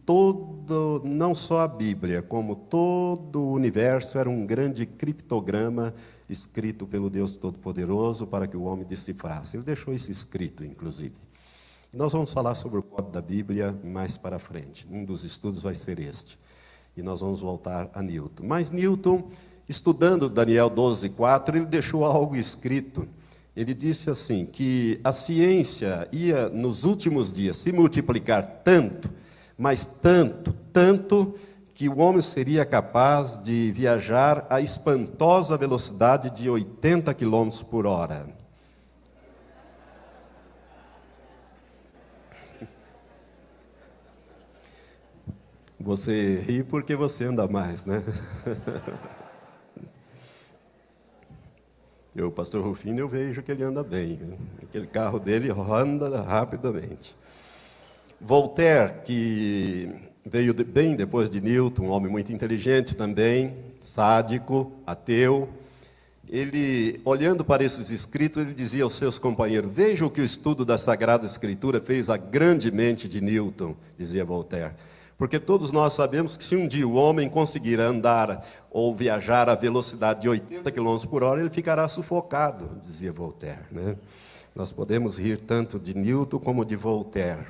não só a Bíblia, como todo o universo era um grande criptograma escrito pelo Deus Todo-Poderoso para que o homem decifrasse. Ele deixou isso escrito, inclusive. Nós vamos falar sobre o código da Bíblia mais para frente. Um dos estudos vai ser este. E nós vamos voltar a Newton. Mas Newton, estudando Daniel 12:4, ele deixou algo escrito. Ele disse assim, que a ciência ia, nos últimos dias, se multiplicar tanto, mas tanto, que o homem seria capaz de viajar a espantosa velocidade de 80 km por hora. Você ri porque você anda mais, né? O pastor Rufino, eu vejo que ele anda bem, né? Aquele carro dele anda rapidamente. Voltaire, que veio bem depois de Newton, um homem muito inteligente também, sádico, ateu, ele, olhando para esses escritos, ele dizia aos seus companheiros: veja o que o estudo da Sagrada Escritura fez a grande mente de Newton, dizia Voltaire. Porque todos nós sabemos que se um dia o homem conseguir andar ou viajar à velocidade de 80 km por hora, ele ficará sufocado, dizia Voltaire, né? Nós podemos rir tanto de Newton como de Voltaire.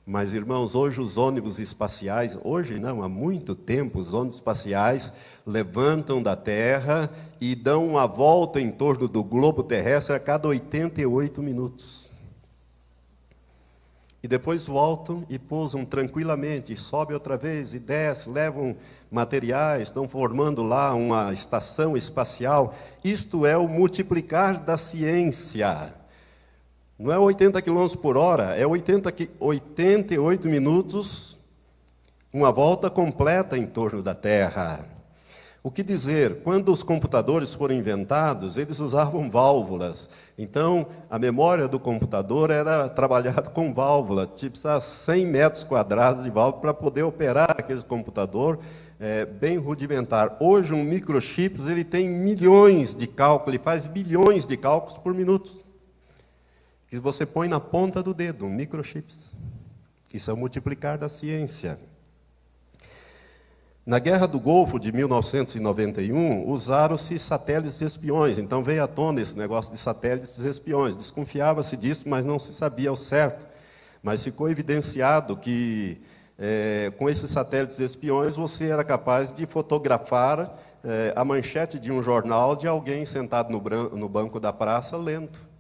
Mas, irmãos, hoje os ônibus espaciais, hoje não, há muito tempo, os ônibus espaciais levantam da Terra e dão uma volta em torno do globo terrestre a cada 88 minutos. E depois voltam e pousam tranquilamente, sobe outra vez e desce, levam materiais, estão formando lá uma estação espacial. Isto é o multiplicar da ciência. Não é 80 km por hora, é 88 minutos, uma volta completa em torno da Terra. O que dizer? Quando os computadores foram inventados, eles usavam válvulas. Então, a memória do computador era trabalhada com válvula, tipo 100 metros quadrados de válvula para poder operar aquele computador bem rudimentar. Hoje, um microchip ele tem milhões de cálculos, ele faz bilhões de cálculos por minuto. Que você põe na ponta do dedo, microchips. Isso é o multiplicar da ciência. Na Guerra do Golfo de 1991, usaram-se satélites espiões. Então veio à tona esse negócio de satélites espiões. Desconfiava-se disso, mas não se sabia ao certo. Mas ficou evidenciado que, com esses satélites espiões, você era capaz de fotografar a manchete de um jornal de alguém sentado no banco da praça lendo.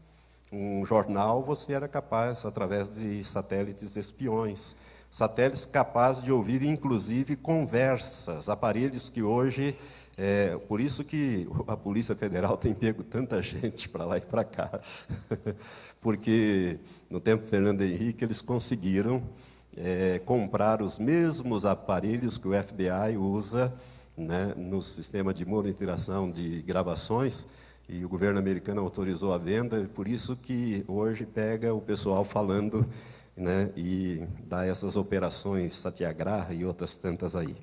Um jornal, você era capaz, através de satélites espiões. Satélites capazes de ouvir, inclusive, conversas, aparelhos que hoje... por isso que a Polícia Federal tem pego tanta gente para lá e para cá. Porque, no tempo de Fernando Henrique, eles conseguiram comprar os mesmos aparelhos que o FBI usa, né, no sistema de monitoração de gravações, e o governo americano autorizou a venda, por isso que hoje pega o pessoal falando, né, e dá essas operações Satyagraha e outras tantas aí,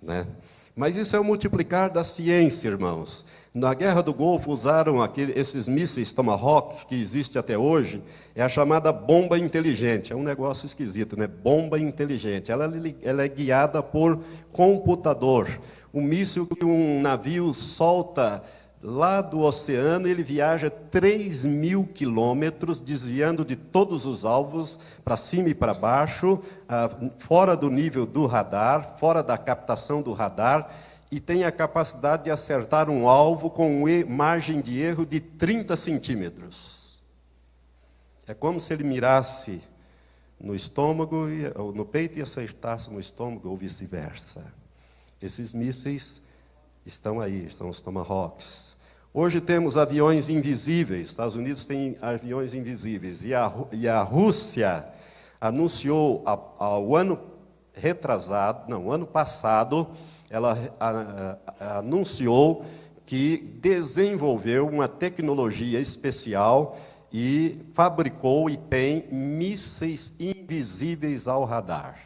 né? Mas isso é o multiplicar da ciência, irmãos. Na Guerra do Golfo usaram esses mísseis Tomahawk, que existe até hoje, é a chamada bomba inteligente. É um negócio esquisito, né? Bomba inteligente. Ela é guiada por computador. Um míssil que um navio solta lá do oceano, ele viaja 3.000 quilômetros, desviando de todos os alvos, para cima e para baixo, fora do nível do radar, fora da captação do radar, e tem a capacidade de acertar um alvo com margem de erro de 30 centímetros. É como se ele mirasse no estômago, ou no peito, e acertasse no estômago, ou vice-versa. Esses mísseis estão aí, estão os Tomahawks. Hoje temos aviões invisíveis, Estados Unidos tem aviões invisíveis, e a Rússia anunciou ao ano passado, ela anunciou que desenvolveu uma tecnologia especial e fabricou e tem mísseis invisíveis ao radar.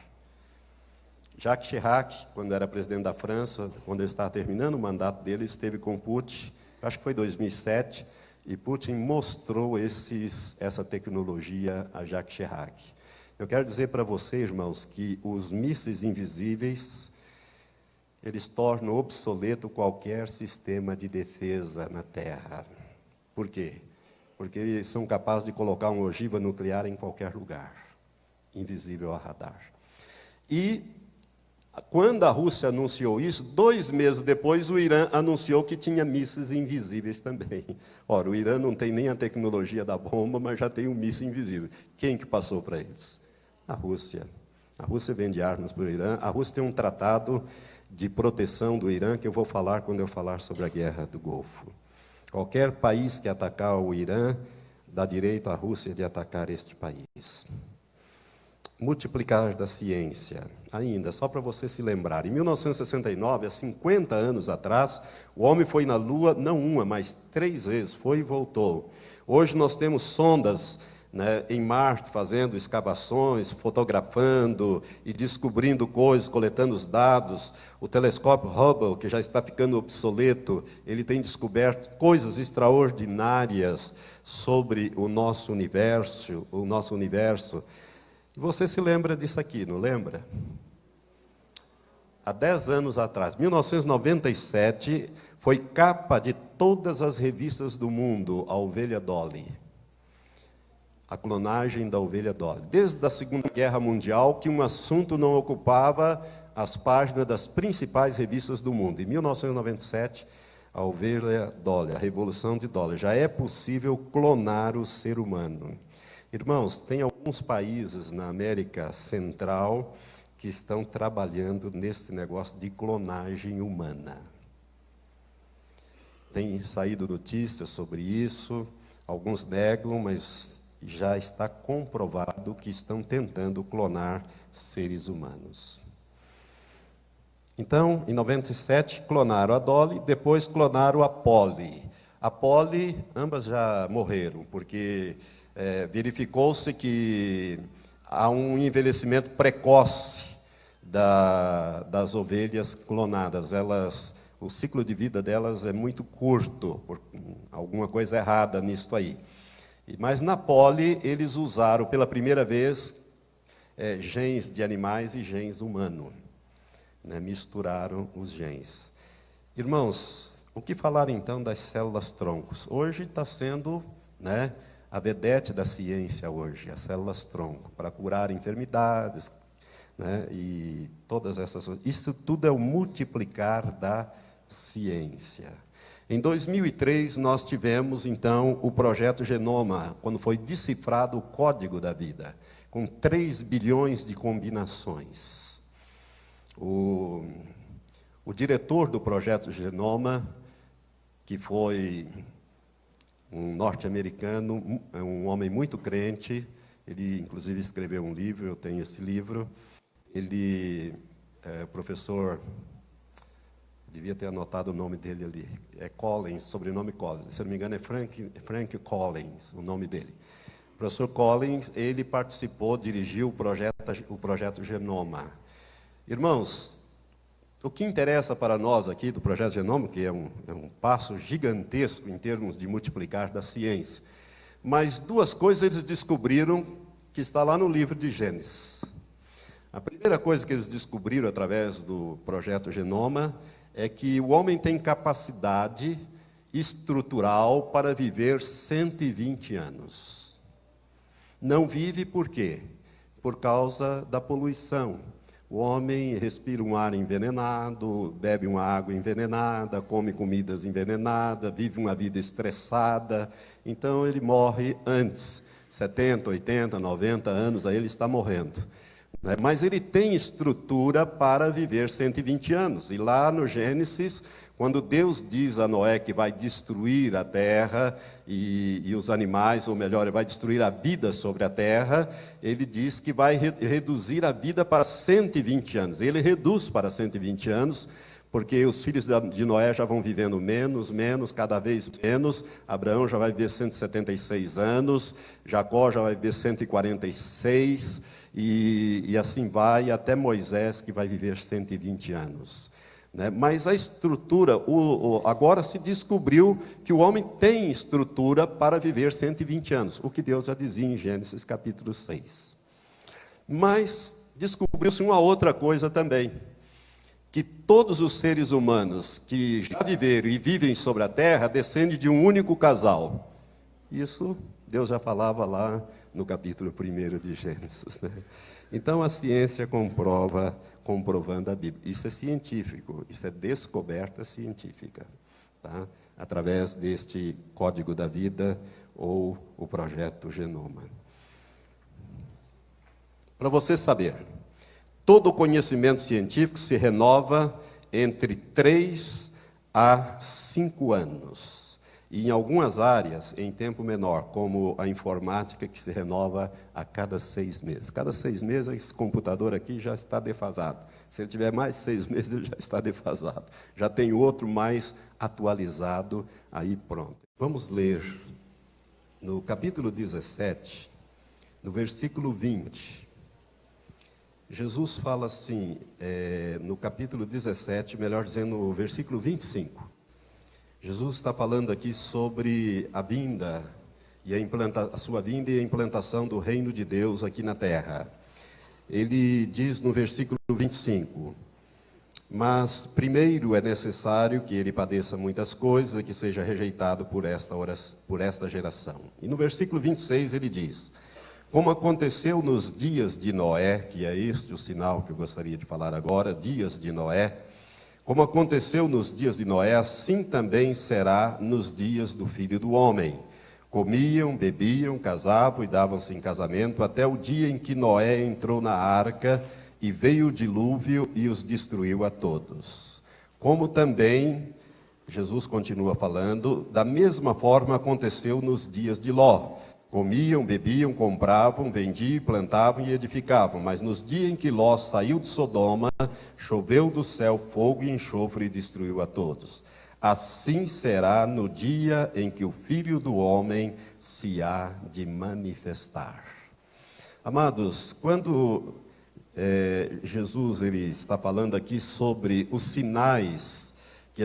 Jacques Chirac, quando era presidente da França, quando ele estava terminando o mandato dele, esteve com Putin, acho que foi 2007, e Putin mostrou essa tecnologia a Jacques Chirac. Eu quero dizer para vocês, irmãos, que os mísseis invisíveis, eles tornam obsoleto qualquer sistema de defesa na Terra. Por quê? Porque eles são capazes de colocar uma ogiva nuclear em qualquer lugar, invisível a radar. E quando a Rússia anunciou isso, 2 meses depois, o Irã anunciou que tinha mísseis invisíveis também. Ora, o Irã não tem nem a tecnologia da bomba, mas já tem um míssil invisível. Quem que passou para eles? A Rússia. A Rússia vende armas para o Irã. A Rússia tem um tratado de proteção do Irã, que eu vou falar quando eu falar sobre a Guerra do Golfo. Qualquer país que atacar o Irã, dá direito à Rússia de atacar este país. Multiplicar da ciência. Ainda, só para você se lembrar, em 1969, há 50 anos atrás, o homem foi na Lua, não uma, mas 3 vezes, foi e voltou. Hoje nós temos sondas, né, em Marte, fazendo escavações, fotografando e descobrindo coisas, coletando os dados. O telescópio Hubble, que já está ficando obsoleto, ele tem descoberto coisas extraordinárias sobre o nosso universo. Você se lembra disso aqui, não lembra? Há 10 anos atrás, 1997, foi capa de todas as revistas do mundo, a ovelha Dolly. a clonagem da ovelha Dolly. Desde a Segunda Guerra Mundial, que um assunto não ocupava as páginas das principais revistas do mundo. Em 1997, a ovelha Dolly, a Revolução de Dolly. Já é possível clonar o ser humano. Irmãos, tem alguns países na América Central que estão trabalhando nesse negócio de clonagem humana. Tem saído notícias sobre isso, alguns negam, mas já está comprovado que estão tentando clonar seres humanos. Então, em 97, clonaram a Dolly, depois clonaram a Polly. A Polly, ambas já morreram, porque verificou-se que há um envelhecimento precoce das ovelhas clonadas. O ciclo de vida delas é muito curto, por alguma coisa errada nisso aí. Mas na Polly, eles usaram pela primeira vez genes de animais e genes humanos. Misturaram os genes. Irmãos, o que falar então das células-troncos? Hoje está sendo a vedete da ciência hoje, as células-tronco, para curar enfermidades, e todas essas coisas. Isso tudo é o multiplicar da ciência. Em 2003, nós tivemos, então, o projeto Genoma, quando foi decifrado o código da vida, com 3 bilhões de combinações. O diretor do projeto Genoma, que foi um norte-americano, um homem muito crente, ele inclusive escreveu um livro, eu tenho esse livro, ele é professor, devia ter anotado o nome dele ali, é Collins, sobrenome Collins, se não me engano é Frank Collins, o nome dele. O professor Collins, ele participou, dirigiu o projeto Genoma. Irmãos, o que interessa para nós aqui do Projeto Genoma, que é um passo gigantesco em termos de multiplicar da ciência, mas 2 coisas eles descobriram que está lá no livro de Gênesis. A primeira coisa que eles descobriram através do Projeto Genoma é que o homem tem capacidade estrutural para viver 120 anos. Não vive por quê? Por causa da poluição. O homem respira um ar envenenado, bebe uma água envenenada, come comidas envenenadas, vive uma vida estressada. Então, ele morre antes. 70, 80, 90 anos, aí ele está morrendo. Mas ele tem estrutura para viver 120 anos. E lá no Gênesis, quando Deus diz a Noé que vai destruir a terra e os animais, ou melhor, ele vai destruir a vida sobre a terra, ele diz que vai reduzir a vida para 120 anos. Ele reduz para 120 anos, porque os filhos de Noé já vão vivendo menos, cada vez menos. Abraão já vai viver 176 anos, Jacó já vai viver 146, e assim vai até Moisés, que vai viver 120 anos. Mas a estrutura, agora se descobriu que o homem tem estrutura para viver 120 anos, o que Deus já dizia em Gênesis capítulo 6. Mas descobriu-se uma outra coisa também, que todos os seres humanos que já viveram e vivem sobre a terra descendem de um único casal. Isso Deus já falava lá no capítulo 1 de Gênesis. Então a ciência comprovando a Bíblia. Isso é científico, isso é descoberta científica, tá? Através deste Código da Vida ou o Projeto Genoma. Para você saber, todo o conhecimento científico se renova entre 3 a 5 anos. E em algumas áreas, em tempo menor, como a informática, que se renova a cada 6 meses. Cada 6 meses, esse computador aqui já está defasado. Se ele tiver mais 6 meses, ele já está defasado. Já tem outro mais atualizado, aí pronto. Vamos ler no capítulo 17, no versículo 20. Jesus fala assim, no capítulo 17, melhor dizendo, no versículo 25. Jesus está falando aqui sobre a vinda, e a sua vinda e a implantação do reino de Deus aqui na terra. Ele diz no versículo 25, Mas primeiro é necessário que ele padeça muitas coisas e que seja rejeitado por esta geração. E no versículo 26 ele diz: como aconteceu nos dias de Noé, que é este o sinal que eu gostaria de falar agora, dias de Noé, como aconteceu nos dias de Noé, assim também será nos dias do Filho do Homem. Comiam, bebiam, casavam e davam-se em casamento, até o dia em que Noé entrou na arca e veio o dilúvio e os destruiu a todos. Como também, Jesus continua falando, da mesma forma aconteceu nos dias de Ló. Comiam, bebiam, compravam, vendiam, plantavam e edificavam. Mas nos dias em que Ló saiu de Sodoma, choveu do céu fogo e enxofre e destruiu a todos. Assim será no dia em que o Filho do Homem se há de manifestar. Amados, quando Jesus ele está falando aqui sobre os sinais que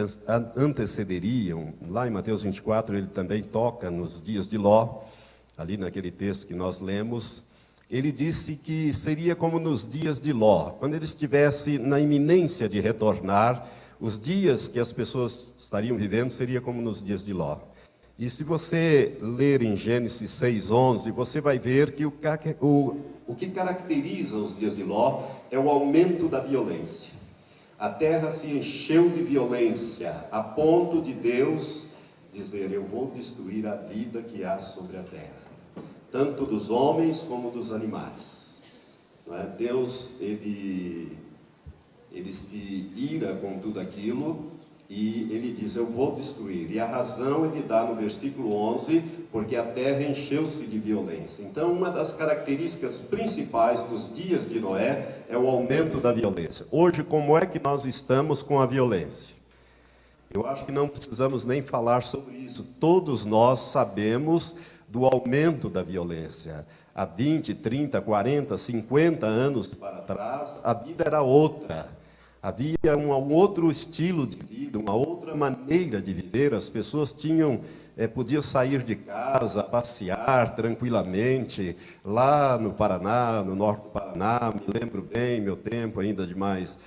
antecederiam, lá em Mateus 24 ele também toca nos dias de Ló, ali naquele texto que nós lemos, ele disse que seria como nos dias de Ló, quando ele estivesse na iminência de retornar, os dias que as pessoas estariam vivendo seria como nos dias de Ló. E se você ler em Gênesis 6:11, você vai ver que o que caracteriza os dias de Ló é o aumento da violência. A terra se encheu de violência, a ponto de Deus dizer: eu vou destruir a vida que há sobre a terra, tanto dos homens como dos animais. Não é? Deus, ele se ira com tudo aquilo e ele diz: eu vou destruir. E a razão ele dá no versículo 11, porque a terra encheu-se de violência. Então, uma das características principais dos dias de Noé é o aumento da violência. Hoje, como é que nós estamos com a violência? Eu acho que não precisamos nem falar sobre isso. Todos nós sabemos do aumento da violência. Há 20, 30, 40, 50 anos para trás, a vida era outra. Havia um outro estilo de vida, uma outra maneira de viver. As pessoas podiam sair de casa, passear tranquilamente. Lá no Paraná, no norte do Paraná, me lembro bem, meu tempo ainda de mais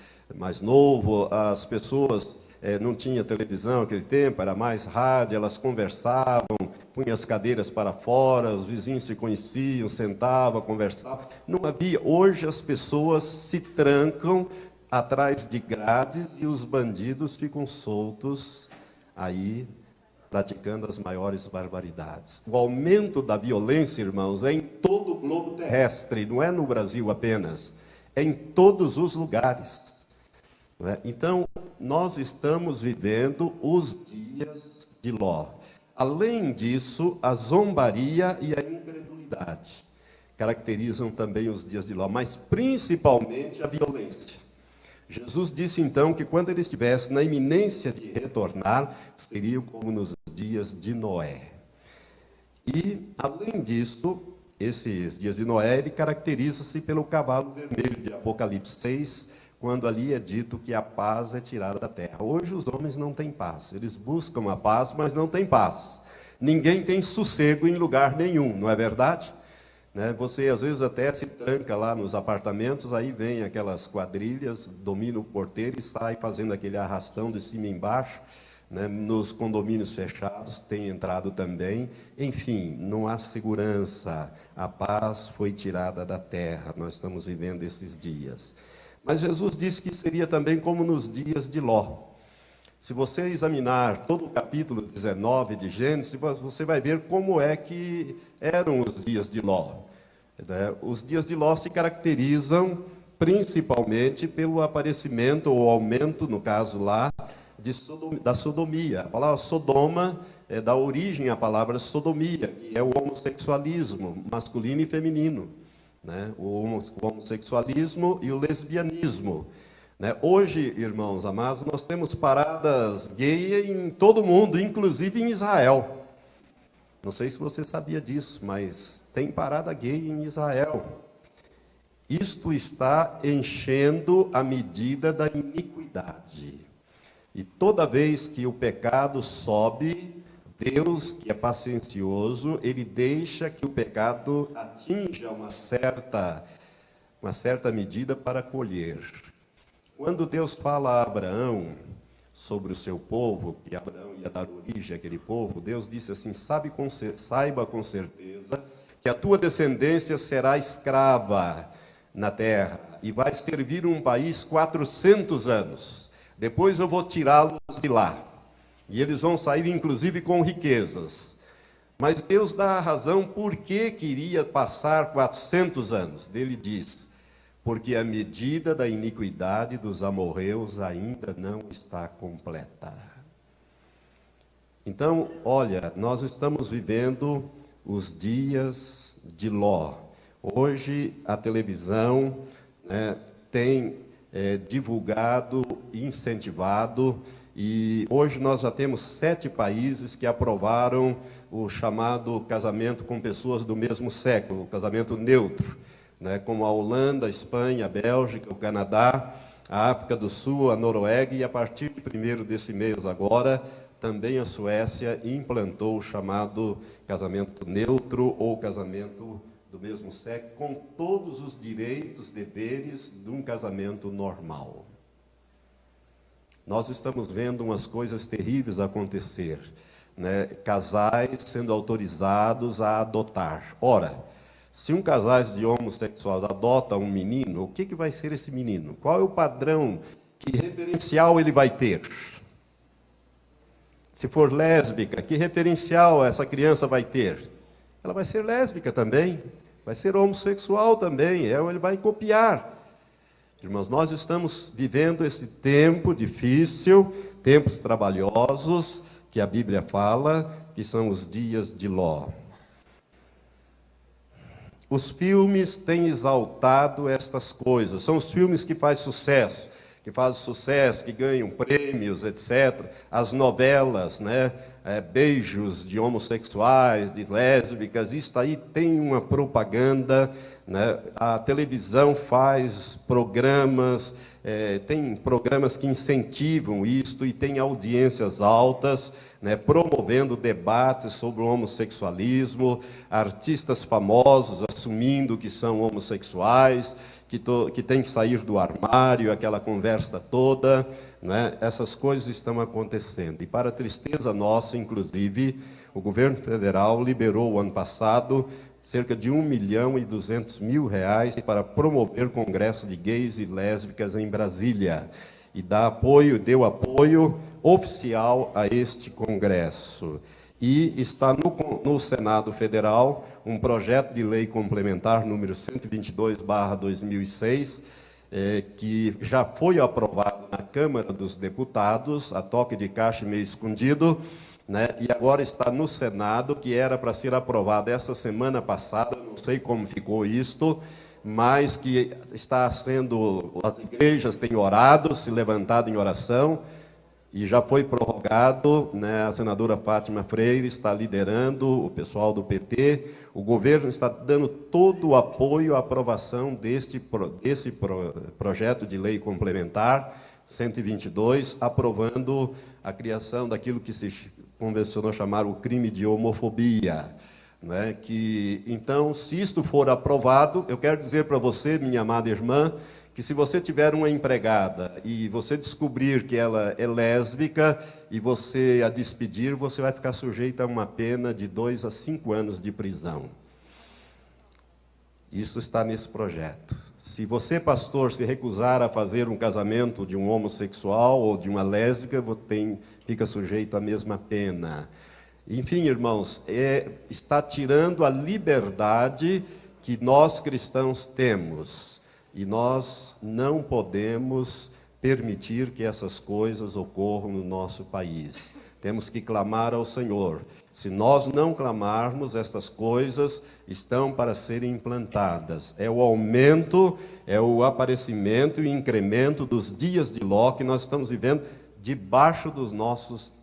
novo, as pessoas não tinham televisão naquele tempo, era mais rádio, elas conversavam, punham as cadeiras para fora, os vizinhos se conheciam, sentavam, conversavam. Não havia. Hoje as pessoas se trancam atrás de grades e os bandidos ficam soltos aí, praticando as maiores barbaridades. O aumento da violência, irmãos, é em todo o globo terrestre, não é no Brasil apenas, é em todos os lugares. Não é? Então, nós estamos vivendo os dias de Ló. Além disso, a zombaria e a incredulidade caracterizam também os dias de Ló, mas principalmente a violência. Jesus disse então que quando ele estivesse na iminência de retornar, seriam como nos dias de Noé. E, além disso, esses dias de Noé, ele caracteriza-se pelo cavalo vermelho de Apocalipse 6, quando ali é dito que a paz é tirada da terra. Hoje os homens não têm paz, eles buscam a paz, mas não têm paz. Ninguém tem sossego em lugar nenhum, não é verdade? Você às vezes até se tranca lá nos apartamentos, aí vem aquelas quadrilhas, domina o porteiro e sai fazendo aquele arrastão de cima e embaixo. Nos condomínios fechados tem entrado também. Enfim, não há segurança, a paz foi tirada da terra, nós estamos vivendo esses dias. Mas Jesus disse que seria também como nos dias de Ló. Se você examinar todo o capítulo 19 de Gênesis, você vai ver como é que eram os dias de Ló. Os dias de Ló se caracterizam principalmente pelo aparecimento ou aumento, no caso lá, da sodomia. A palavra Sodoma dá origem à palavra sodomia, que é o homossexualismo masculino e feminino. O homossexualismo e o lesbianismo. Hoje, irmãos amados, nós temos paradas gay em todo o mundo, inclusive em Israel. Não sei se você sabia disso, mas tem parada gay em Israel. Isto está enchendo a medida da iniquidade. E toda vez que o pecado sobe, Deus, que é paciencioso, ele deixa que o pecado atinja uma certa medida para colher. Quando Deus fala a Abraão sobre o seu povo, que Abraão ia dar origem àquele povo, Deus disse assim: saiba com certeza que a tua descendência será escrava na terra e vai servir um país 400 anos. Depois eu vou tirá-los de lá. E eles vão sair, inclusive, com riquezas. Mas Deus dá a razão por que queria passar 400 anos. Ele diz: porque a medida da iniquidade dos amorreus ainda não está completa. Então, olha, nós estamos vivendo os dias de Ló. Hoje a televisão tem divulgado, incentivado, e hoje nós já temos 7 países que aprovaram o chamado casamento com pessoas do mesmo sexo, o casamento neutro, como a Holanda, a Espanha, a Bélgica, o Canadá, a África do Sul, a Noruega, e a partir de 1º desse mês agora, também a Suécia implantou o chamado casamento neutro ou casamento do mesmo sexo, com todos os direitos, deveres de um casamento normal. Nós estamos vendo umas coisas terríveis acontecer, casais sendo autorizados a adotar. Ora, se um casal de homossexuais adota um menino, o que vai ser esse menino? Qual é o padrão, que referencial ele vai ter? Se for lésbica, que referencial essa criança vai ter? Ela vai ser lésbica também, vai ser homossexual também, ele vai copiar. Irmãos, nós estamos vivendo esse tempo difícil, tempos trabalhosos, que a Bíblia fala, que são os dias de Ló. Os filmes têm exaltado estas coisas, são os filmes que fazem sucesso, que ganham prêmios, etc. As novelas, beijos de homossexuais, de lésbicas, isso aí tem uma propaganda, A televisão faz programas, tem programas que incentivam isto e tem audiências altas, promovendo debates sobre o homossexualismo, artistas famosos assumindo que são homossexuais, que tem que sair do armário, aquela conversa toda, essas coisas estão acontecendo. E para tristeza nossa, inclusive, o governo federal liberou o ano passado cerca de R$1.200.000 para promover o congresso de gays e lésbicas em Brasília. E deu apoio oficial a este congresso. E está no Senado Federal um projeto de lei complementar número 122/2006, que já foi aprovado na Câmara dos Deputados, a toque de caixa meio escondido, e agora está no Senado, que era para ser aprovado essa semana passada, não sei como ficou isto, mas que está sendo, as igrejas têm orado, se levantado em oração, e já foi prorrogado, A senadora Fátima Freire está liderando, o pessoal do PT, o governo está dando todo o apoio à aprovação desse projeto de lei complementar 122, aprovando a criação daquilo que se convencionou chamar o crime de homofobia. Então, se isto for aprovado, eu quero dizer para você, minha amada irmã, que se você tiver uma empregada e você descobrir que ela é lésbica e você a despedir, você vai ficar sujeita a uma pena de 2 a 5 anos de prisão. Isso está nesse projeto. Se você, pastor, se recusar a fazer um casamento de um homossexual ou de uma lésbica, fica sujeito à mesma pena. Enfim, irmãos, está tirando a liberdade que nós cristãos temos. E nós não podemos permitir que essas coisas ocorram no nosso país. Temos que clamar ao Senhor. Se nós não clamarmos, essas coisas estão para serem implantadas. É o aumento, é o aparecimento e o incremento dos dias de Ló que nós estamos vivendo debaixo dos nossos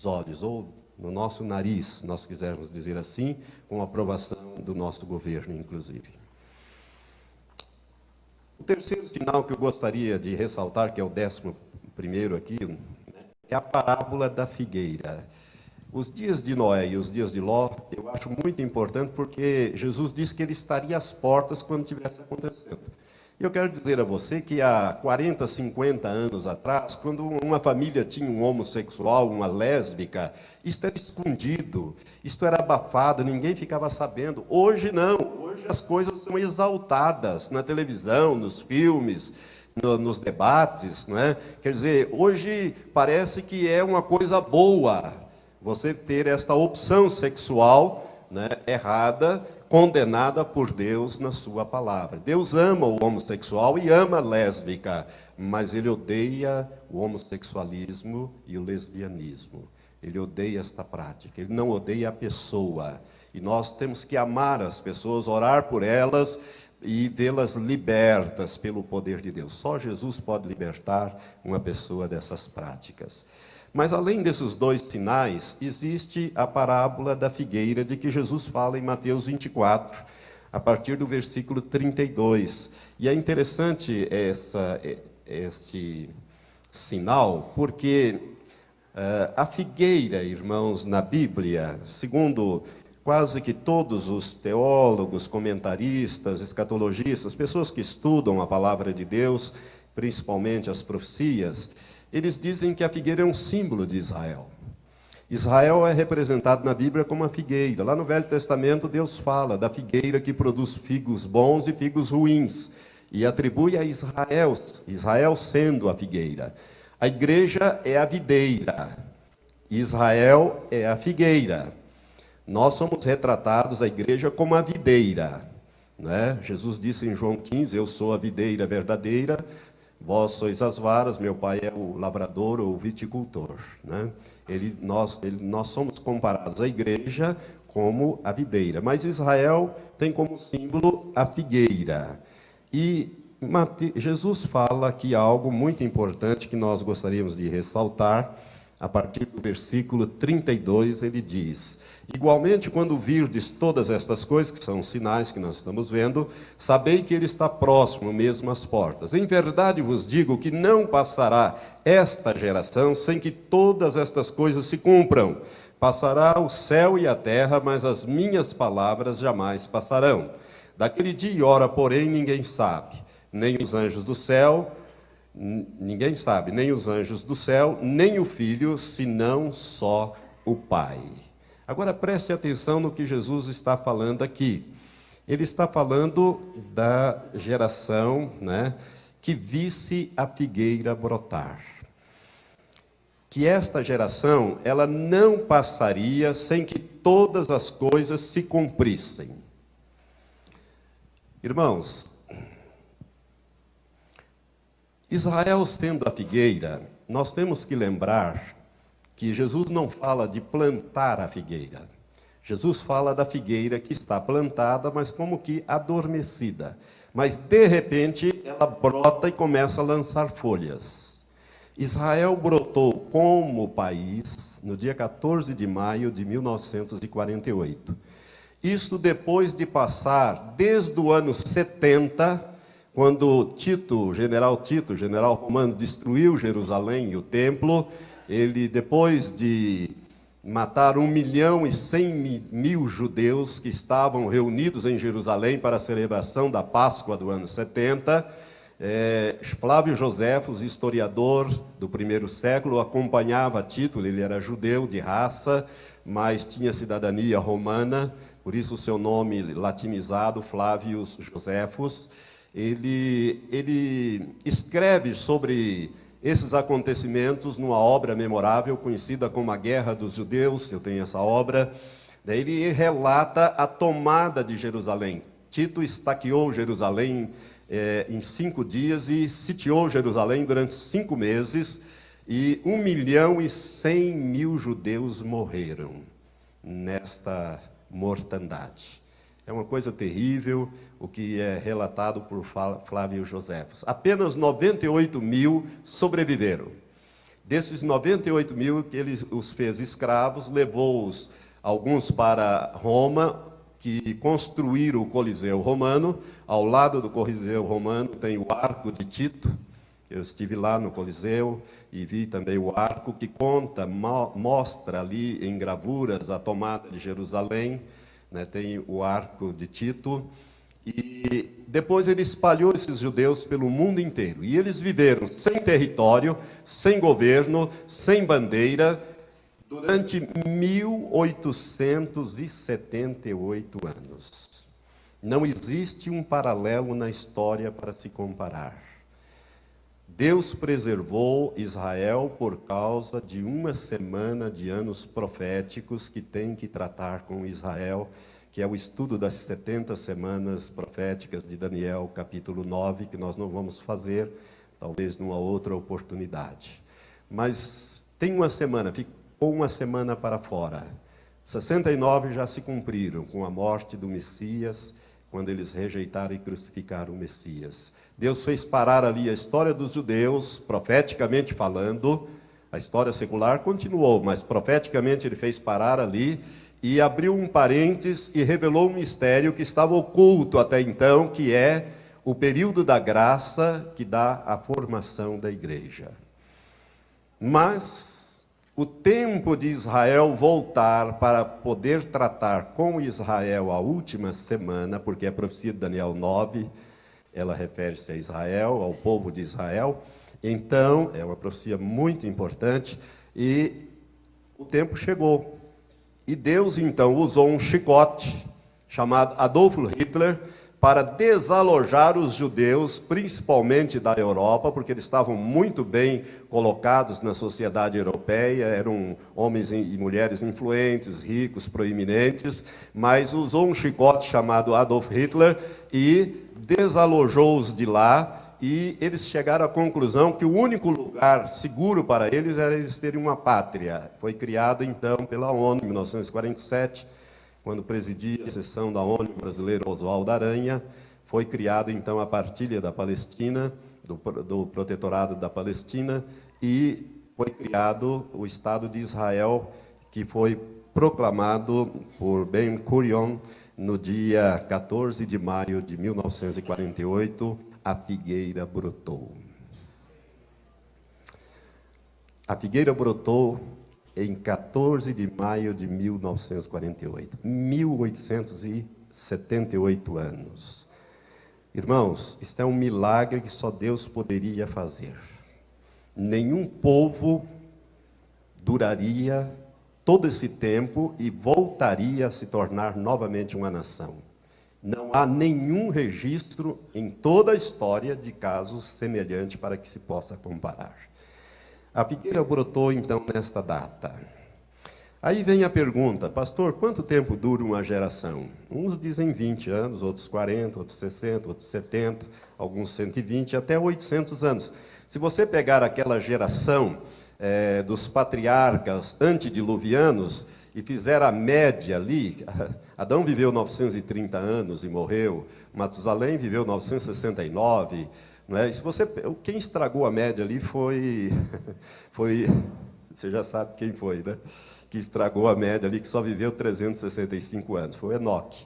olhos, ou no nosso nariz, se nós quisermos dizer assim, com a aprovação do nosso governo, inclusive. O terceiro sinal que eu gostaria de ressaltar, que é o 11º aqui, é a parábola da figueira. Os dias de Noé e os dias de Ló, eu acho muito importante, porque Jesus disse que ele estaria às portas quando estivesse acontecendo. E eu quero dizer a você que há 40, 50 anos atrás, quando uma família tinha um homossexual, uma lésbica, isto era escondido, isto era abafado, ninguém ficava sabendo. Hoje não, hoje as coisas são exaltadas na televisão, nos filmes, nos debates, não é? Quer dizer, hoje parece que é uma coisa boa você ter esta opção sexual, né, errada, condenada por Deus na sua palavra. Deus ama o homossexual e ama a lésbica, mas ele odeia o homossexualismo e o lesbianismo. Ele odeia esta prática, ele não odeia a pessoa. E nós temos que amar as pessoas, orar por elas e vê-las libertas pelo poder de Deus. Só Jesus pode libertar uma pessoa dessas práticas. Mas além desses dois sinais, existe a parábola da figueira de que Jesus fala em Mateus 24, a partir do versículo 32. E é interessante este sinal, porque a figueira, irmãos, na Bíblia, segundo quase que todos os teólogos, comentaristas, escatologistas, pessoas que estudam a palavra de Deus, principalmente as profecias, eles dizem que a figueira é um símbolo de Israel. Israel é representado na Bíblia como uma figueira. Lá no Velho Testamento, Deus fala da figueira que produz figos bons e figos ruins, e atribui a Israel, Israel sendo a figueira. A igreja é a videira, Israel é a figueira. Nós somos retratados, a igreja, como a videira, né? Jesus disse em João 15, eu sou a videira verdadeira, vós sois as varas, meu pai é o lavrador ou o viticultor, né? Nós somos comparados à igreja como a videira, mas Israel tem como símbolo a figueira. E Jesus fala aqui algo muito importante que nós gostaríamos de ressaltar. A partir do versículo 32, ele diz: igualmente, quando virdes todas estas coisas, que são sinais que nós estamos vendo, sabei que ele está próximo, mesmo às portas. Em verdade vos digo que não passará esta geração sem que todas estas coisas se cumpram. Passará o céu e a terra, mas as minhas palavras jamais passarão. Daquele dia e hora, porém, ninguém sabe, nem os anjos do céu, ninguém sabe, nem os anjos do céu, nem o Filho, senão só o Pai. Agora preste atenção no que Jesus está falando aqui. Ele está falando da geração, né, que visse a figueira brotar. Que esta geração, ela não passaria sem que todas as coisas se cumprissem. Irmãos, Israel sendo a figueira, nós temos que lembrar que Jesus não fala de plantar a figueira. Jesus fala da figueira que está plantada, mas como que adormecida. Mas, de repente, ela brota e começa a lançar folhas. Israel brotou como país no dia 14 de maio de 1948. Isso depois de passar, desde o ano 70, quando general romano, destruiu Jerusalém e o templo, ele, depois de matar 1.100.000 judeus que estavam reunidos em Jerusalém para a celebração da Páscoa do ano 70, Flávio Joséfos, historiador do primeiro século, acompanhava Tito. Ele era judeu de raça, mas tinha cidadania romana, por isso o seu nome latinizado, Flávio Joséfos. Ele escreve sobre esses acontecimentos numa obra memorável, conhecida como A Guerra dos Judeus. Eu tenho essa obra. Daí ele relata a tomada de Jerusalém. Tito estaqueou Jerusalém em 5 dias e sitiou Jerusalém durante 5 meses, e 1.100.000 judeus morreram nesta mortandade. É uma coisa terrível o que é relatado por Flávio Joséfos. Apenas 98.000 sobreviveram. Desses 98.000, que ele os fez escravos, levou-os alguns para Roma, que construíram o Coliseu Romano. Ao lado do Coliseu Romano tem o Arco de Tito. Eu estive lá no Coliseu e vi também o arco que mostra ali em gravuras a tomada de Jerusalém. Tem o Arco de Tito, E depois ele espalhou esses judeus pelo mundo inteiro. E eles viveram sem território, sem governo, sem bandeira, durante 1878 anos. Não existe um paralelo na história para se comparar. Deus preservou Israel por causa de uma semana de anos proféticos que tem que tratar com Israel, que é o estudo das 70 semanas proféticas de Daniel, capítulo 9, que nós não vamos fazer, talvez numa outra oportunidade. Mas tem uma semana, ficou uma semana para fora. 69 já se cumpriram com a morte do Messias, quando eles rejeitaram e crucificaram o Messias. Deus fez parar ali a história dos judeus, profeticamente falando. A história secular continuou, mas profeticamente ele fez parar ali e abriu um parênteses e revelou um mistério que estava oculto até então, que é o período da graça que dá a formação da igreja. Mas o tempo de Israel voltar para poder tratar com Israel a última semana, porque a profecia de Daniel 9, ela refere-se a Israel, ao povo de Israel. Então, é uma profecia muito importante e o tempo chegou. E Deus, então, usou um chicote chamado Adolf Hitler para desalojar os judeus, principalmente da Europa, porque eles estavam muito bem colocados na sociedade europeia, eram homens e mulheres influentes, ricos, proeminentes, mas usou um chicote chamado Adolf Hitler e desalojou-os de lá, e eles chegaram à conclusão que o único lugar seguro para eles era eles terem uma pátria. Foi criado, então, pela ONU, em 1947, quando presidia a sessão da ONU brasileira Oswaldo Aranha. Foi criado, então, a partilha da Palestina, do protetorado da Palestina, e foi criado o Estado de Israel, que foi proclamado por Ben Gurion no dia 14 de maio de 1948, a figueira brotou. A figueira brotou em 14 de maio de 1948, 1878 anos. Irmãos, isto é um milagre que só Deus poderia fazer. Nenhum povo duraria todo esse tempo e voltaria a se tornar novamente uma nação. Não há nenhum registro em toda a história de casos semelhantes para que se possa comparar. A figueira brotou, então, nesta data. Aí vem a pergunta: pastor, quanto tempo dura uma geração? Uns dizem 20 anos, outros 40, outros 60, outros 70, alguns 120, até 800 anos. Se você pegar aquela geração dos patriarcas antediluvianos e fizer a média ali, Adão viveu 930 anos e morreu, Matusalém viveu 969, não é? Quem estragou a média ali foi, você já sabe quem foi, né? Que estragou a média ali, que só viveu 365 anos, foi o Enoque.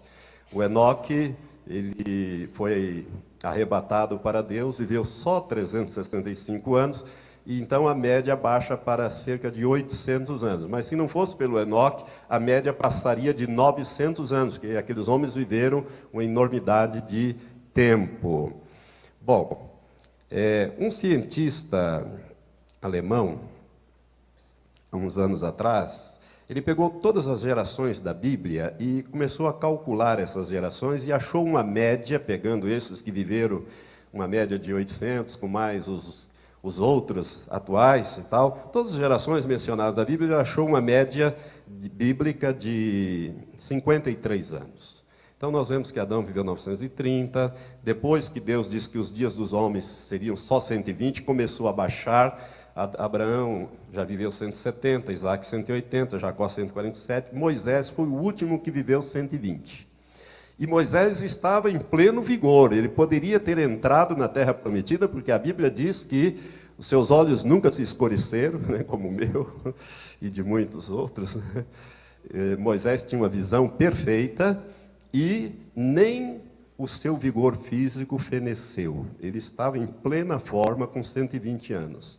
O Enoque, ele foi arrebatado para Deus, viveu só 365 anos, e então a média baixa para cerca de 800 anos. Mas se não fosse pelo Enoque, a média passaria de 900 anos, porque aqueles homens viveram uma enormidade de tempo. Bom, um cientista alemão, há uns anos atrás, ele pegou todas as gerações da Bíblia e começou a calcular essas gerações e achou uma média, pegando esses que viveram uma média de 800, com mais os outros atuais e tal, todas as gerações mencionadas da Bíblia, ele achou uma média bíblica de 53 anos. Então nós vemos que Adão viveu 930, depois que Deus disse que os dias dos homens seriam só 120, começou a baixar. Abraão já viveu 170, Isaac 180, Jacó 147, Moisés foi o último que viveu 120. E Moisés estava em pleno vigor, ele poderia ter entrado na terra prometida, porque a Bíblia diz que os seus olhos nunca se escureceram, né, como o meu e de muitos outros. Né? Moisés tinha uma visão perfeita e nem o seu vigor físico feneceu. Ele estava em plena forma com 120 anos.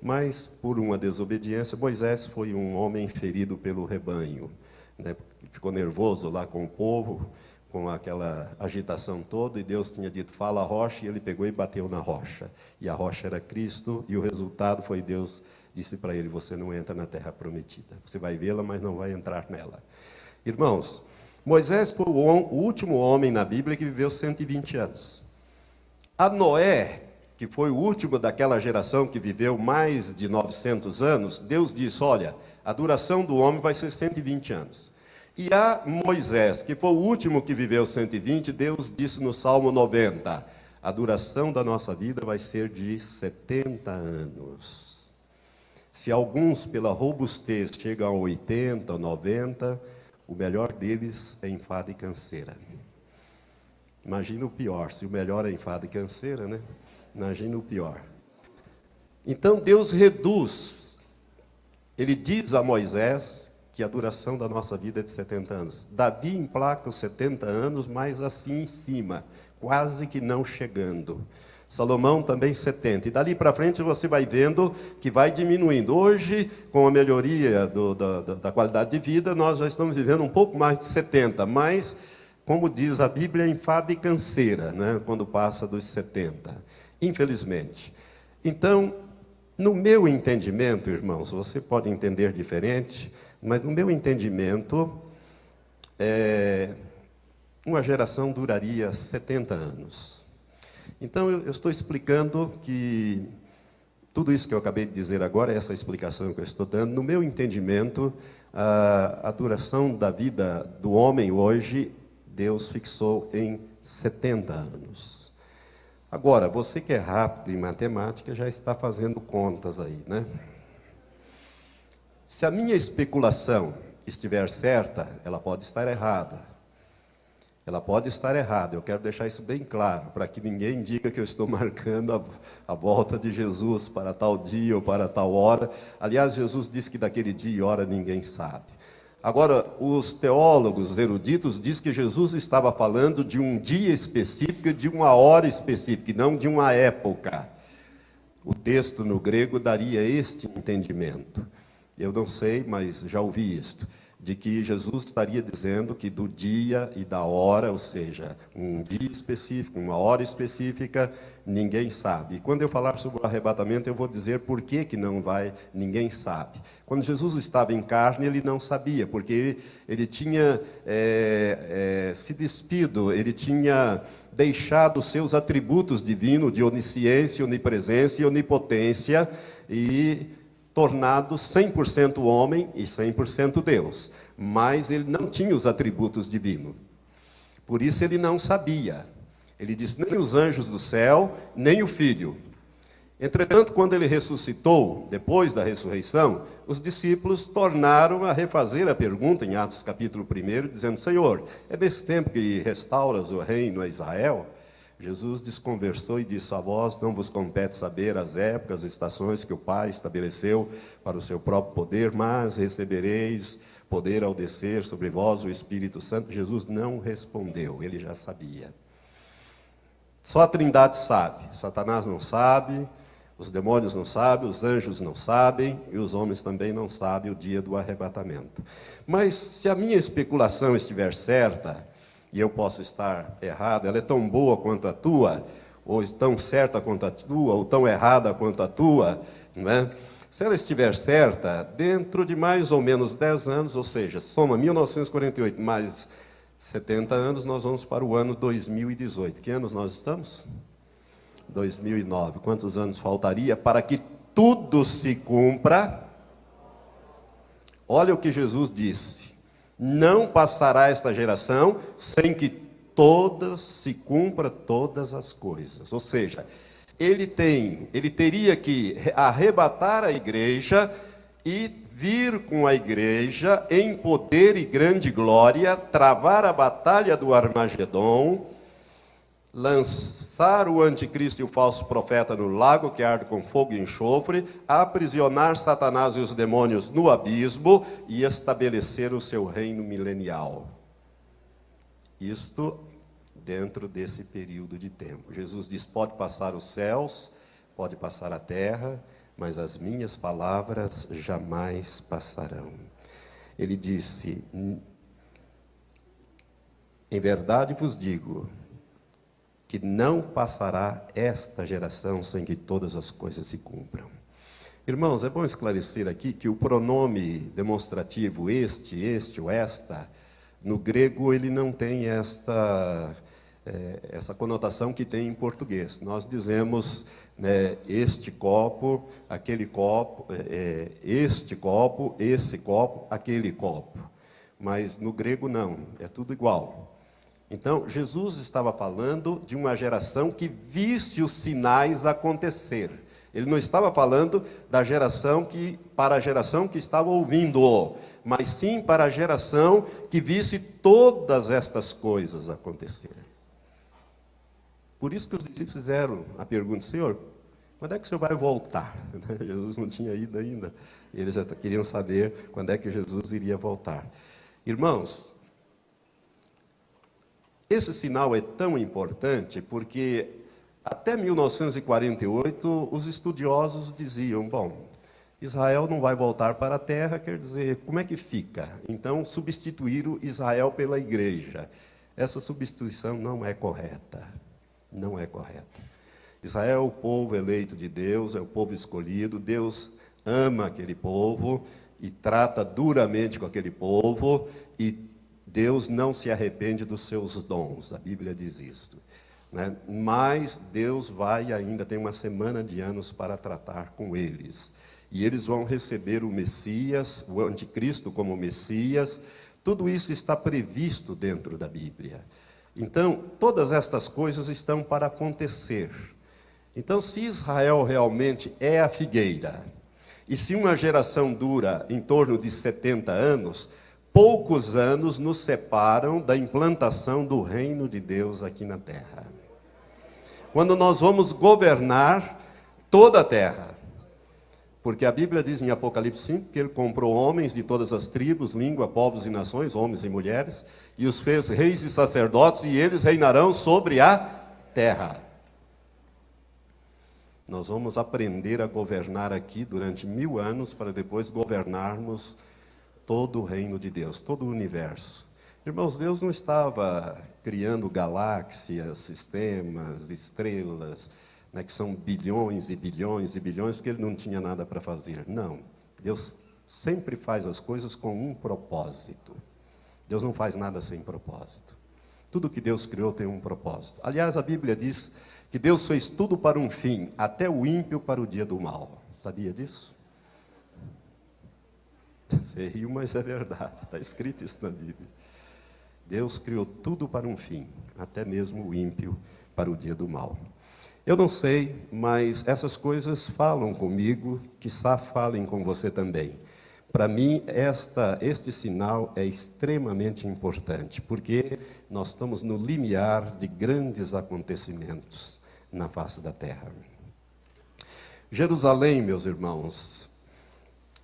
Mas, por uma desobediência, Moisés foi um homem ferido pelo rebanho. Né? Ficou nervoso lá com o povo, com aquela agitação toda, e Deus tinha dito, fala a rocha, e ele pegou e bateu na rocha. E a rocha era Cristo, e o resultado foi Deus disse para ele, você não entra na terra prometida. Você vai vê-la, mas não vai entrar nela. Irmãos, Moisés foi o último homem na Bíblia que viveu 120 anos. A Noé, que foi o último daquela geração que viveu mais de 900 anos, Deus disse, olha, a duração do homem vai ser 120 anos. E a Moisés, que foi o último que viveu 120, Deus disse no Salmo 90, a duração da nossa vida vai ser de 70 anos. Se alguns, pela robustez, chegam a 80, 90, o melhor deles é enfado e canseira. Imagina o pior, se o melhor é enfado e canseira, né? Imagina o pior. Então Deus reduz, ele diz a Moisés que a duração da nossa vida é de 70 anos. Davi emplaca os 70 anos, mas assim em cima, quase que não chegando. Salomão também 70. E dali para frente você vai vendo que vai diminuindo. Hoje, com a melhoria da qualidade de vida, nós já estamos vivendo um pouco mais de 70. Mas, como diz a Bíblia, enfada e canseira, né, quando passa dos 70. Infelizmente. Então, no meu entendimento, irmãos, você pode entender diferente, mas no meu entendimento, uma geração duraria 70 anos. Então, eu estou explicando que tudo isso que eu acabei de dizer agora, essa explicação que eu estou dando, no meu entendimento, a duração da vida do homem hoje, Deus fixou em 70 anos. Agora, você que é rápido em matemática, já está fazendo contas aí, né? Se a minha especulação estiver certa, ela pode estar errada. Ela pode estar errada, eu quero deixar isso bem claro, para que ninguém diga que eu estou marcando a volta de Jesus para tal dia ou para tal hora. Aliás, Jesus disse que daquele dia e hora ninguém sabe. Agora, os teólogos eruditos dizem que Jesus estava falando de um dia específico, de uma hora específica, e não de uma época. O texto no grego daria este entendimento. Eu não sei, mas já ouvi isto, de que Jesus estaria dizendo que do dia e da hora, ou seja, um dia específico, uma hora específica, ninguém sabe. E quando eu falar sobre o arrebatamento, eu vou dizer por que não vai, ninguém sabe. Quando Jesus estava em carne, ele não sabia, porque ele tinha se despido, ele tinha deixado os seus atributos divinos de onisciência, onipresença e onipotência, e tornado 100% homem e 100% Deus. Mas ele não tinha os atributos divinos. Por isso ele não sabia. Ele disse, nem os anjos do céu, nem o Filho. Entretanto, quando ele ressuscitou, depois da ressurreição, os discípulos tornaram a refazer a pergunta em Atos capítulo 1, dizendo, Senhor, é nesse tempo que restauras o reino a Israel? Jesus desconversou e disse, a vós não vos compete saber as épocas, as estações que o Pai estabeleceu para o seu próprio poder, mas recebereis poder ao descer sobre vós o Espírito Santo. Jesus não respondeu, ele já sabia. Só a Trindade sabe, Satanás não sabe, os demônios não sabem, os anjos não sabem, e os homens também não sabem o dia do arrebatamento. Mas se a minha especulação estiver certa, e eu posso estar errado, ela é tão boa quanto a tua, ou tão certa quanto a tua, ou tão errada quanto a tua, não é? Se ela estiver certa, dentro de mais ou menos 10 anos, ou seja, soma 1948 mais 70 anos, nós vamos para o ano 2018. Que anos nós estamos? 2009. Quantos anos faltaria para que tudo se cumpra? Olha o que Jesus disse. Não passará esta geração sem que se cumpra todas as coisas. Ou seja, ele teria que arrebatar a igreja e vir com a igreja em poder e grande glória, travar a batalha do Armagedon, lançar o anticristo e o falso profeta no lago que arde com fogo e enxofre, aprisionar Satanás e os demônios no abismo e estabelecer o seu reino milenial. Isto dentro desse período de tempo. Jesus diz, pode passar os céus, pode passar a terra, mas as minhas palavras jamais passarão. Ele disse, Em verdade vos digo que não passará esta geração sem que todas as coisas se cumpram. Irmãos, é bom esclarecer aqui que o pronome demonstrativo este ou esta, no grego ele não tem essa conotação que tem em português. Nós dizemos, né, este copo, aquele copo, este copo, esse copo, aquele copo. Mas no grego não, é tudo igual. Então, Jesus estava falando de uma geração que visse os sinais acontecer. Ele não estava falando para a geração que estava ouvindo-o, mas sim para a geração que visse todas estas coisas acontecer. Por isso que os discípulos fizeram a pergunta: Senhor, quando é que o Senhor vai voltar? Jesus não tinha ido ainda. Eles já queriam saber quando é que Jesus iria voltar. Irmãos, esse sinal é tão importante porque até 1948 os estudiosos diziam, bom, Israel não vai voltar para a terra, quer dizer, como é que fica? Então substituíram Israel pela igreja. Essa substituição não é correta. Não é correta. Israel é o povo eleito de Deus, é o povo escolhido. Deus ama aquele povo e trata duramente com aquele povo, e Deus não se arrepende dos seus dons, a Bíblia diz isto, né? Mas Deus tem uma semana de anos para tratar com eles. E eles vão receber o Messias, o anticristo como Messias. Tudo isso está previsto dentro da Bíblia. Então, todas estas coisas estão para acontecer. Então, se Israel realmente é a figueira, e se uma geração dura em torno de 70 anos, poucos anos nos separam da implantação do reino de Deus aqui na terra. Quando nós vamos governar toda a terra. Porque a Bíblia diz em Apocalipse 5 que ele comprou homens de todas as tribos, língua, povos e nações, homens e mulheres, e os fez reis e sacerdotes, e eles reinarão sobre a terra. Nós vamos aprender a governar aqui durante 1000 anos, para depois governarmos todo o reino de Deus, todo o universo. Irmãos, Deus não estava criando galáxias, sistemas, estrelas, né, que são bilhões e bilhões e bilhões, porque ele não tinha nada para fazer. Não. Deus sempre faz as coisas com um propósito. Deus não faz nada sem propósito. Tudo que Deus criou tem um propósito. Aliás, a Bíblia diz que Deus fez tudo para um fim, até o ímpio para o dia do mal. Sabia disso? Você riu, mas é verdade. Está escrito isso na Bíblia. Deus criou tudo para um fim, até mesmo o ímpio para o dia do mal. Eu não sei, mas essas coisas falam comigo, quiçá falem com você também. Para mim, este sinal é extremamente importante, porque nós estamos no limiar de grandes acontecimentos na face da terra. Jerusalém, meus irmãos,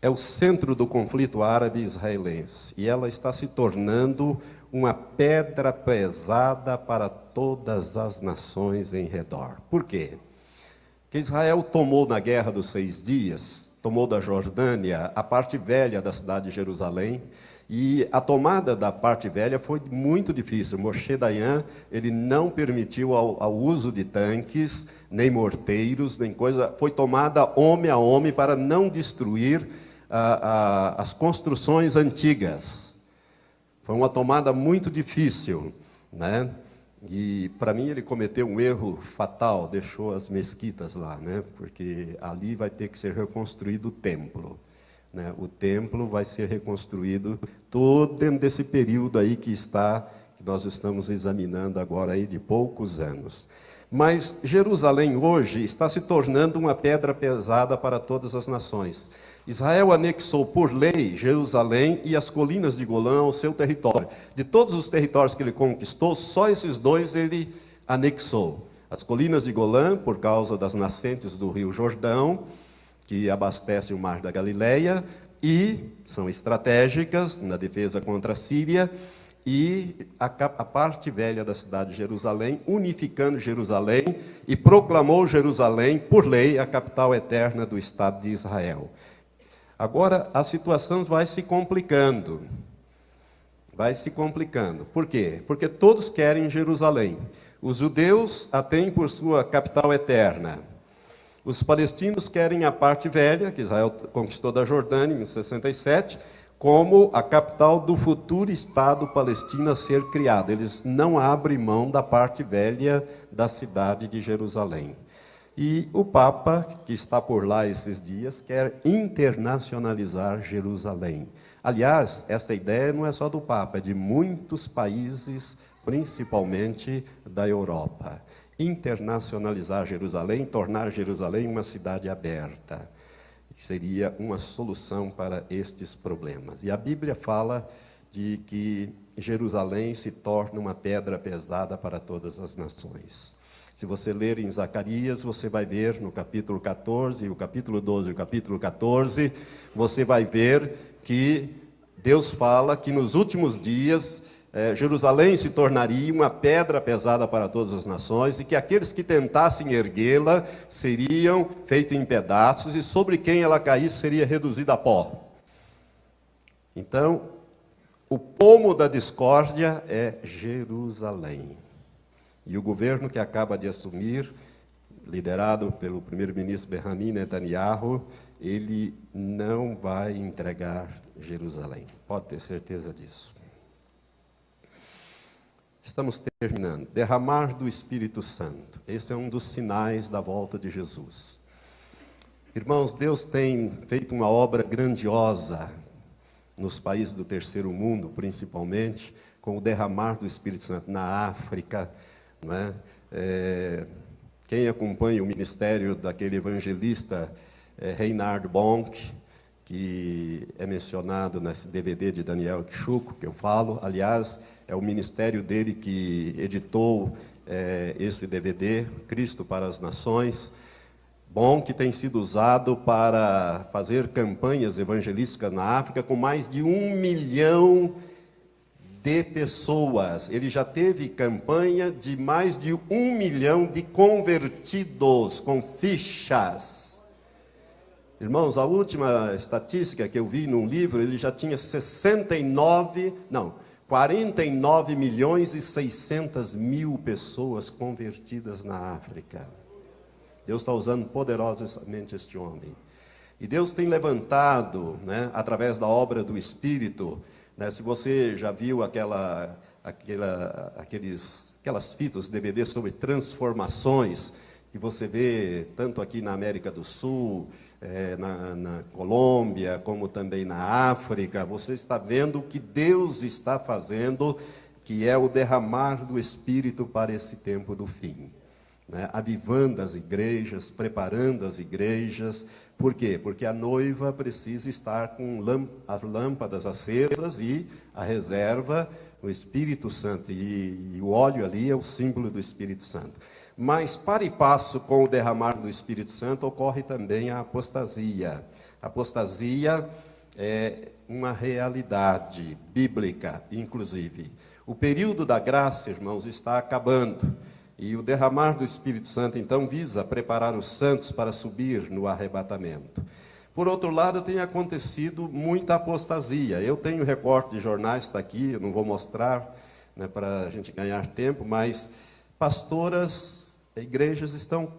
é o centro do conflito árabe-israelense, e ela está se tornando uma pedra pesada para todas as nações em redor. Por quê? Porque Israel tomou na Guerra dos 6 Dias, tomou da Jordânia a parte velha da cidade de Jerusalém, e a tomada da parte velha foi muito difícil. Moshe Dayan, ele não permitiu ao uso de tanques, nem morteiros, nem coisa, foi tomada homem a homem para não destruir as construções antigas. Foi uma tomada muito difícil, né? E, para mim, ele cometeu um erro fatal, deixou as mesquitas lá, né? Porque ali vai ter que ser reconstruído o templo, né? O templo vai ser reconstruído todo dentro desse período aí que nós estamos examinando agora, aí, de poucos anos. Mas Jerusalém hoje está se tornando uma pedra pesada para todas as nações. Israel anexou por lei Jerusalém e as colinas de Golã ao seu território. De todos os territórios que ele conquistou, só esses 2 ele anexou. As colinas de Golã, por causa das nascentes do rio Jordão, que abastece o mar da Galileia, e são estratégicas na defesa contra a Síria, e a parte velha da cidade de Jerusalém, unificando Jerusalém, e proclamou Jerusalém, por lei, a capital eterna do Estado de Israel. Agora, a situação vai se complicando. vai se complicando. Por quê? Porque todos querem Jerusalém. Os judeus a têm por sua capital eterna. Os palestinos querem a parte velha, que Israel conquistou da Jordânia em 67, como a capital do futuro Estado palestino a ser criado. Eles não abrem mão da parte velha da cidade de Jerusalém. E o Papa, que está por lá esses dias, quer internacionalizar Jerusalém. Aliás, essa ideia não é só do Papa, é de muitos países, principalmente da Europa. Internacionalizar Jerusalém, tornar Jerusalém uma cidade aberta. Seria uma solução para estes problemas. E a Bíblia fala de que Jerusalém se torna uma pedra pesada para todas as nações. Se você ler em Zacarias, você vai ver no capítulo 14, o capítulo 12 e o capítulo 14, você vai ver que Deus fala que nos últimos dias Jerusalém se tornaria uma pedra pesada para todas as nações e que aqueles que tentassem erguê-la seriam feitos em pedaços e sobre quem ela caísse seria reduzida a pó. Então, o pomo da discórdia é Jerusalém. E o governo que acaba de assumir, liderado pelo primeiro-ministro Benjamin Netanyahu, ele não vai entregar Jerusalém. Pode ter certeza disso. Estamos terminando. Derramar do Espírito Santo. Esse é um dos sinais da volta de Jesus. Irmãos, Deus tem feito uma obra grandiosa nos países do terceiro mundo, principalmente, com o derramar do Espírito Santo na África, não é? Quem acompanha o ministério daquele evangelista Reinhard Bonk, que é mencionado nesse DVD de Daniel Kchuko, que eu falo, aliás, é o ministério dele que editou esse DVD, Cristo para as Nações. Bom, que tem sido usado para fazer campanhas evangelísticas na África com mais de 1 milhão de pessoas. Ele já teve campanha de mais de 1 milhão de convertidos com fichas. Irmãos, a última estatística que eu vi num livro, ele já tinha 49 milhões e 600 mil pessoas convertidas na África. Deus está usando poderosamente este homem. E Deus tem levantado, através da obra do Espírito, se você já viu aquelas fitas, DVD sobre transformações, que você vê tanto aqui na América do Sul, na Colômbia, como também na África, você está vendo o que Deus está fazendo, que é o derramar do Espírito para esse tempo do fim. Avivando as igrejas, preparando as igrejas. Por quê? Porque a noiva precisa estar com as lâmpadas acesas e a reserva, o Espírito Santo. E o óleo ali é o símbolo do Espírito Santo. Mas, para e passo com o derramar do Espírito Santo, ocorre também a apostasia. A apostasia é uma realidade bíblica, inclusive. O período da graça, irmãos, está acabando. E o derramar do Espírito Santo, então, visa preparar os santos para subir no arrebatamento. Por outro lado, tem acontecido muita apostasia. Eu tenho recorte de jornais, está aqui, eu não vou mostrar, para a gente ganhar tempo, mas pastoras, igrejas estão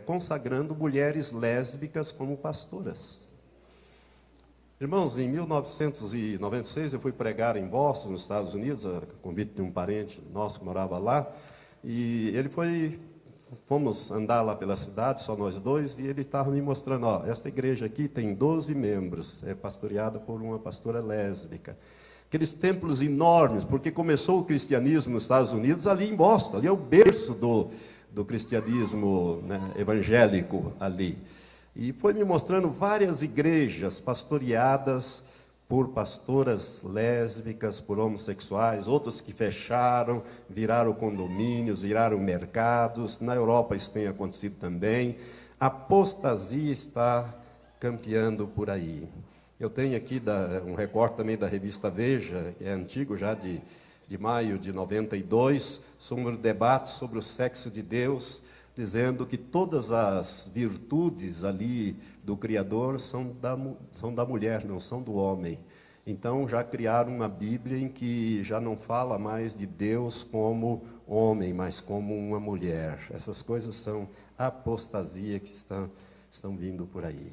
consagrando mulheres lésbicas como pastoras. Irmãos, em 1996, eu fui pregar em Boston, nos Estados Unidos, a convite de um parente nosso que morava lá. E fomos andar lá pela cidade, só nós dois, e ele estava me mostrando, esta igreja aqui tem 12 membros, é pastoreada por uma pastora lésbica. Aqueles templos enormes, porque começou o cristianismo nos Estados Unidos ali em Boston, ali é o berço do cristianismo evangélico ali. E foi me mostrando várias igrejas pastoreadas por pastoras lésbicas, por homossexuais, outras que fecharam, viraram condomínios, viraram mercados. Na Europa isso tem acontecido também. A apostasia está campeando por aí. Eu tenho aqui um recorte também da revista Veja, que é antigo já, de maio de 92, sobre o debate sobre o sexo de Deus, dizendo que todas as virtudes ali do Criador são da mulher, não são do homem. Então já criaram uma Bíblia em que já não fala mais de Deus como homem, mas como uma mulher. Essas coisas são apostasia que estão vindo por aí.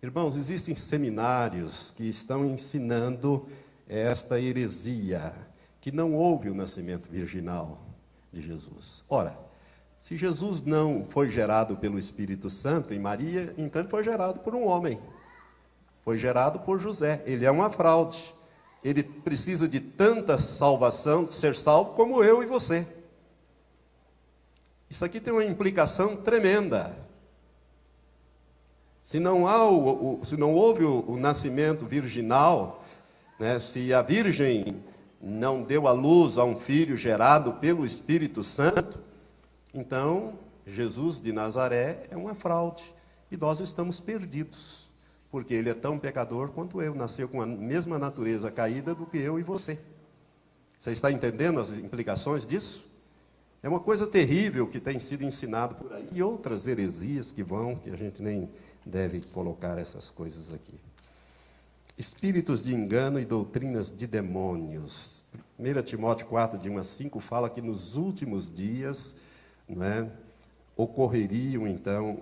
Irmãos, existem seminários que estão ensinando esta heresia, que não houve o nascimento virginal de Jesus. Ora, se Jesus não foi gerado pelo Espírito Santo em Maria, então ele foi gerado por um homem. Foi gerado por José. Ele é uma fraude. Ele precisa de tanta salvação, de ser salvo, como eu e você. Isso aqui tem uma implicação tremenda. Se não houve o nascimento virginal, né, se a Virgem não deu à luz a um filho gerado pelo Espírito Santo, então Jesus de Nazaré é uma fraude. E nós estamos perdidos. Porque ele é tão pecador quanto eu, nasceu com a mesma natureza caída do que eu e você. Você está entendendo as implicações disso? É uma coisa terrível que tem sido ensinado por aí. E outras heresias que a gente nem deve colocar essas coisas aqui. Espíritos de engano e doutrinas de demônios. 1 Timóteo 4, de 1 a 5, fala que nos últimos dias, ocorreriam, então,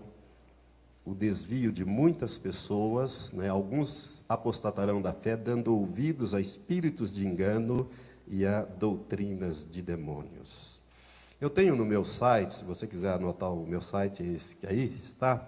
o desvio de muitas pessoas, alguns apostatarão da fé, dando ouvidos a espíritos de engano e a doutrinas de demônios. Eu tenho no meu site, se você quiser anotar o meu site, esse que aí está,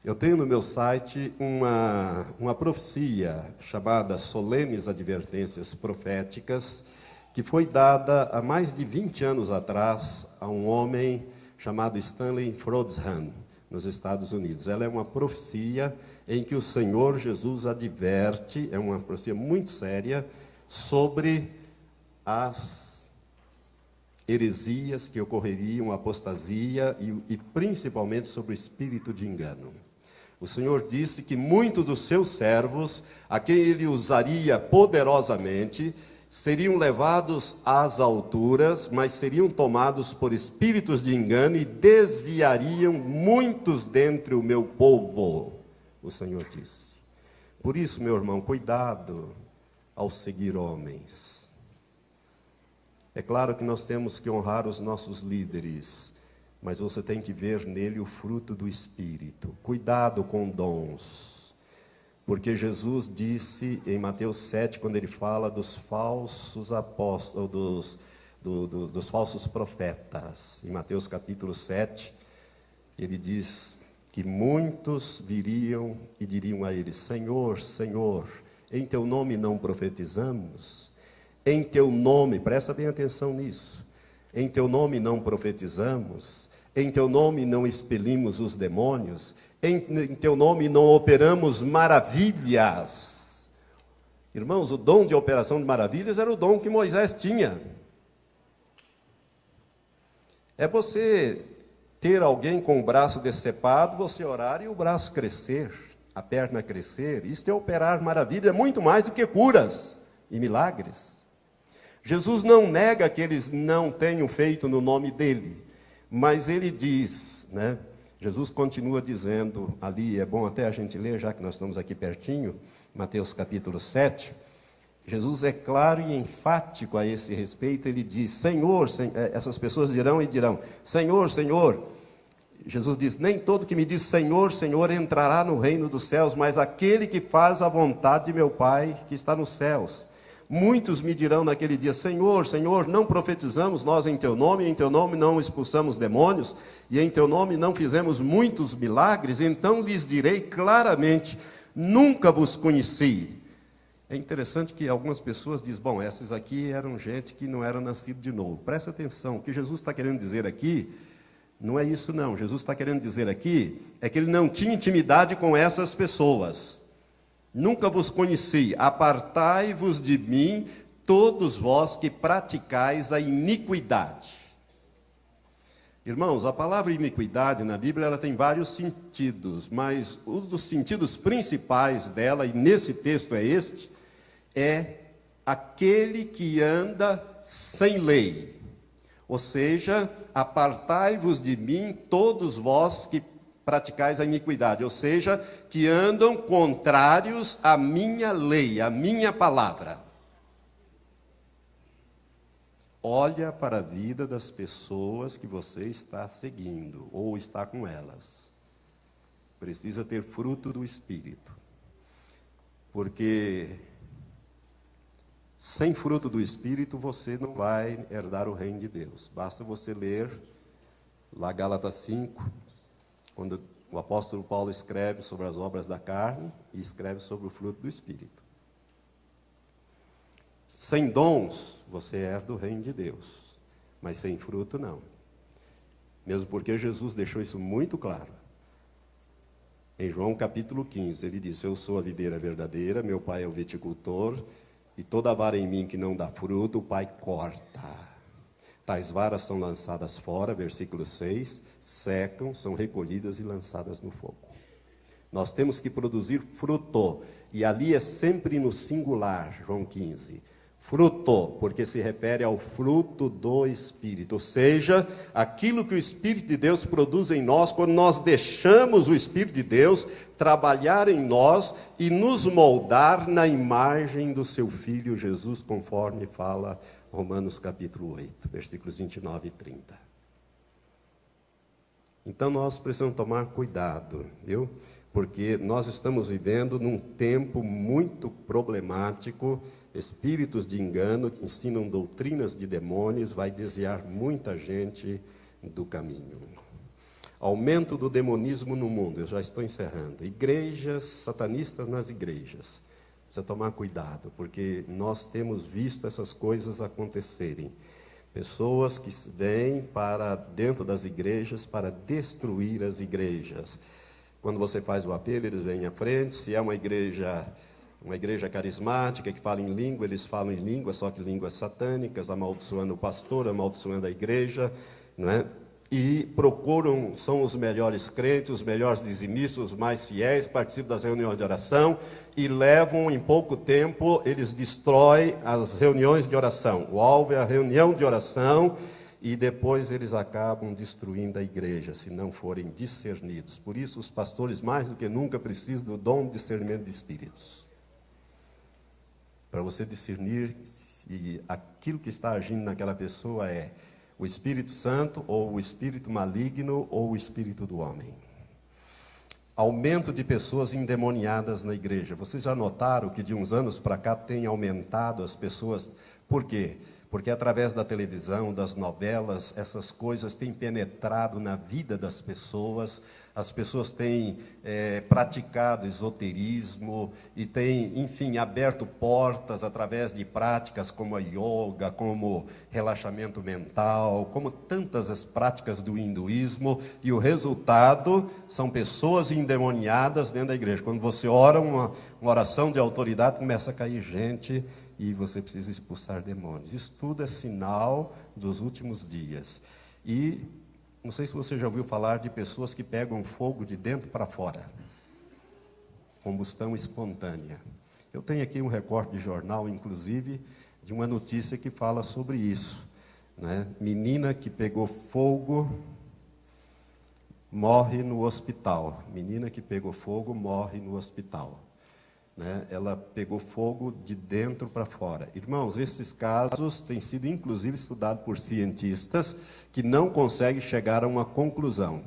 eu tenho no meu site uma profecia chamada Solenes Advertências Proféticas, que foi dada há mais de 20 anos atrás a um homem chamado Stanley Frodsham, nos Estados Unidos. Ela é uma profecia em que o Senhor Jesus adverte, é uma profecia muito séria, sobre as heresias que ocorreriam, a apostasia e principalmente sobre o espírito de engano. O Senhor disse que muitos dos seus servos, a quem ele usaria poderosamente, seriam levados às alturas, mas seriam tomados por espíritos de engano e desviariam muitos dentre o meu povo, o Senhor disse. Por isso, meu irmão, cuidado ao seguir homens. É claro que nós temos que honrar os nossos líderes, mas você tem que ver nele o fruto do Espírito. Cuidado com dons. Porque Jesus disse em Mateus 7, quando ele fala dos falsos apóstolos, dos falsos profetas, em Mateus capítulo 7, ele diz que muitos viriam e diriam a ele: Senhor, Senhor, em teu nome não profetizamos? Em teu nome, presta bem atenção nisso, em teu nome não profetizamos? Em teu nome não expelimos os demônios? Em teu nome não operamos maravilhas? Irmãos, o dom de operação de maravilhas era o dom que Moisés tinha. É você ter alguém com o braço decepado, você orar e o braço crescer, a perna crescer. Isto é operar maravilha, é muito mais do que curas e milagres. Jesus não nega que eles não tenham feito no nome dele, mas ele diz, Jesus continua dizendo ali, é bom até a gente ler, já que nós estamos aqui pertinho, Mateus capítulo 7, Jesus é claro e enfático a esse respeito, ele diz: Senhor, essas pessoas dirão, Senhor, Senhor. Jesus diz: nem todo que me diz Senhor, Senhor entrará no reino dos céus, mas aquele que faz a vontade de meu Pai que está nos céus. Muitos me dirão naquele dia: Senhor, Senhor, não profetizamos nós em teu nome não expulsamos demônios, e em teu nome não fizemos muitos milagres? Então lhes direi claramente: nunca vos conheci. É interessante que algumas pessoas dizem: bom, essas aqui eram gente que não era nascido de novo. Presta atenção, o que Jesus está querendo dizer aqui não é isso não. Jesus está querendo dizer aqui é que ele não tinha intimidade com essas pessoas. Nunca vos conheci, apartai-vos de mim, todos vós que praticais a iniquidade. Irmãos, a palavra iniquidade na Bíblia ela tem vários sentidos, mas um dos sentidos principais dela, e nesse texto é este, é aquele que anda sem lei. Ou seja, apartai-vos de mim, todos vós que praticais a iniquidade, ou seja, que andam contrários à minha lei, à minha palavra. Olha para a vida das pessoas que você está seguindo, ou está com elas. Precisa ter fruto do Espírito. Porque sem fruto do Espírito você não vai herdar o reino de Deus. Basta você ler lá Gálatas 5, quando o apóstolo Paulo escreve sobre as obras da carne e escreve sobre o fruto do Espírito. Sem dons, você herda o reino de Deus, mas sem fruto, não. Mesmo porque Jesus deixou isso muito claro. Em João capítulo 15, ele diz: eu sou a videira verdadeira, meu pai é o viticultor, e toda vara em mim que não dá fruto, o pai corta. Tais varas são lançadas fora, versículo 6, secam, são recolhidas e lançadas no fogo. Nós temos que produzir fruto, e ali é sempre no singular, João 15. Fruto, porque se refere ao fruto do Espírito, ou seja, aquilo que o Espírito de Deus produz em nós, quando nós deixamos o Espírito de Deus trabalhar em nós e nos moldar na imagem do seu Filho Jesus, conforme fala Romanos capítulo 8, versículos 29 e 30. Então nós precisamos tomar cuidado, viu? Porque nós estamos vivendo num tempo muito problemático. Espíritos de engano que ensinam doutrinas de demônios vai desviar muita gente do caminho. Aumento do demonismo no mundo, eu já estou encerrando. Igrejas satanistas nas igrejas. Precisa tomar cuidado, porque nós temos visto essas coisas acontecerem. Pessoas que vêm para dentro das igrejas para destruir as igrejas. Quando você faz o apelo, eles vêm à frente. Se é uma igreja carismática que fala em língua, eles falam em língua, só que línguas satânicas, amaldiçoando o pastor, amaldiçoando a igreja, não é? E procuram, são os melhores crentes, os melhores dizimistas, os mais fiéis, participam das reuniões de oração e levam, em pouco tempo, eles destroem as reuniões de oração. O alvo é a reunião de oração e depois eles acabam destruindo a igreja, se não forem discernidos. Por isso, os pastores, mais do que nunca, precisam do dom de discernimento de espíritos. Para você discernir se aquilo que está agindo naquela pessoa é o Espírito Santo, ou o Espírito maligno, ou o Espírito do homem. Aumento de pessoas endemoniadas na igreja. Vocês já notaram que de uns anos para cá tem aumentado as pessoas? Por quê? Porque através da televisão, das novelas, essas coisas têm penetrado na vida das pessoas. As pessoas têm praticado esoterismo e têm, enfim, aberto portas através de práticas como a yoga, como relaxamento mental, como tantas as práticas do hinduísmo. E o resultado são pessoas endemoniadas dentro da igreja. Quando você ora uma oração de autoridade, começa a cair gente e você precisa expulsar demônios. Isso tudo é sinal dos últimos dias. E não sei se você já ouviu falar de pessoas que pegam fogo de dentro para fora. Combustão espontânea. Eu tenho aqui um recorte de jornal, inclusive, de uma notícia que fala sobre isso, né? Menina que pegou fogo morre no hospital. Menina que pegou fogo morre no hospital. Né? Ela pegou fogo de dentro para fora. Irmãos, esses casos têm sido inclusive estudados por cientistas que não conseguem chegar a uma conclusão.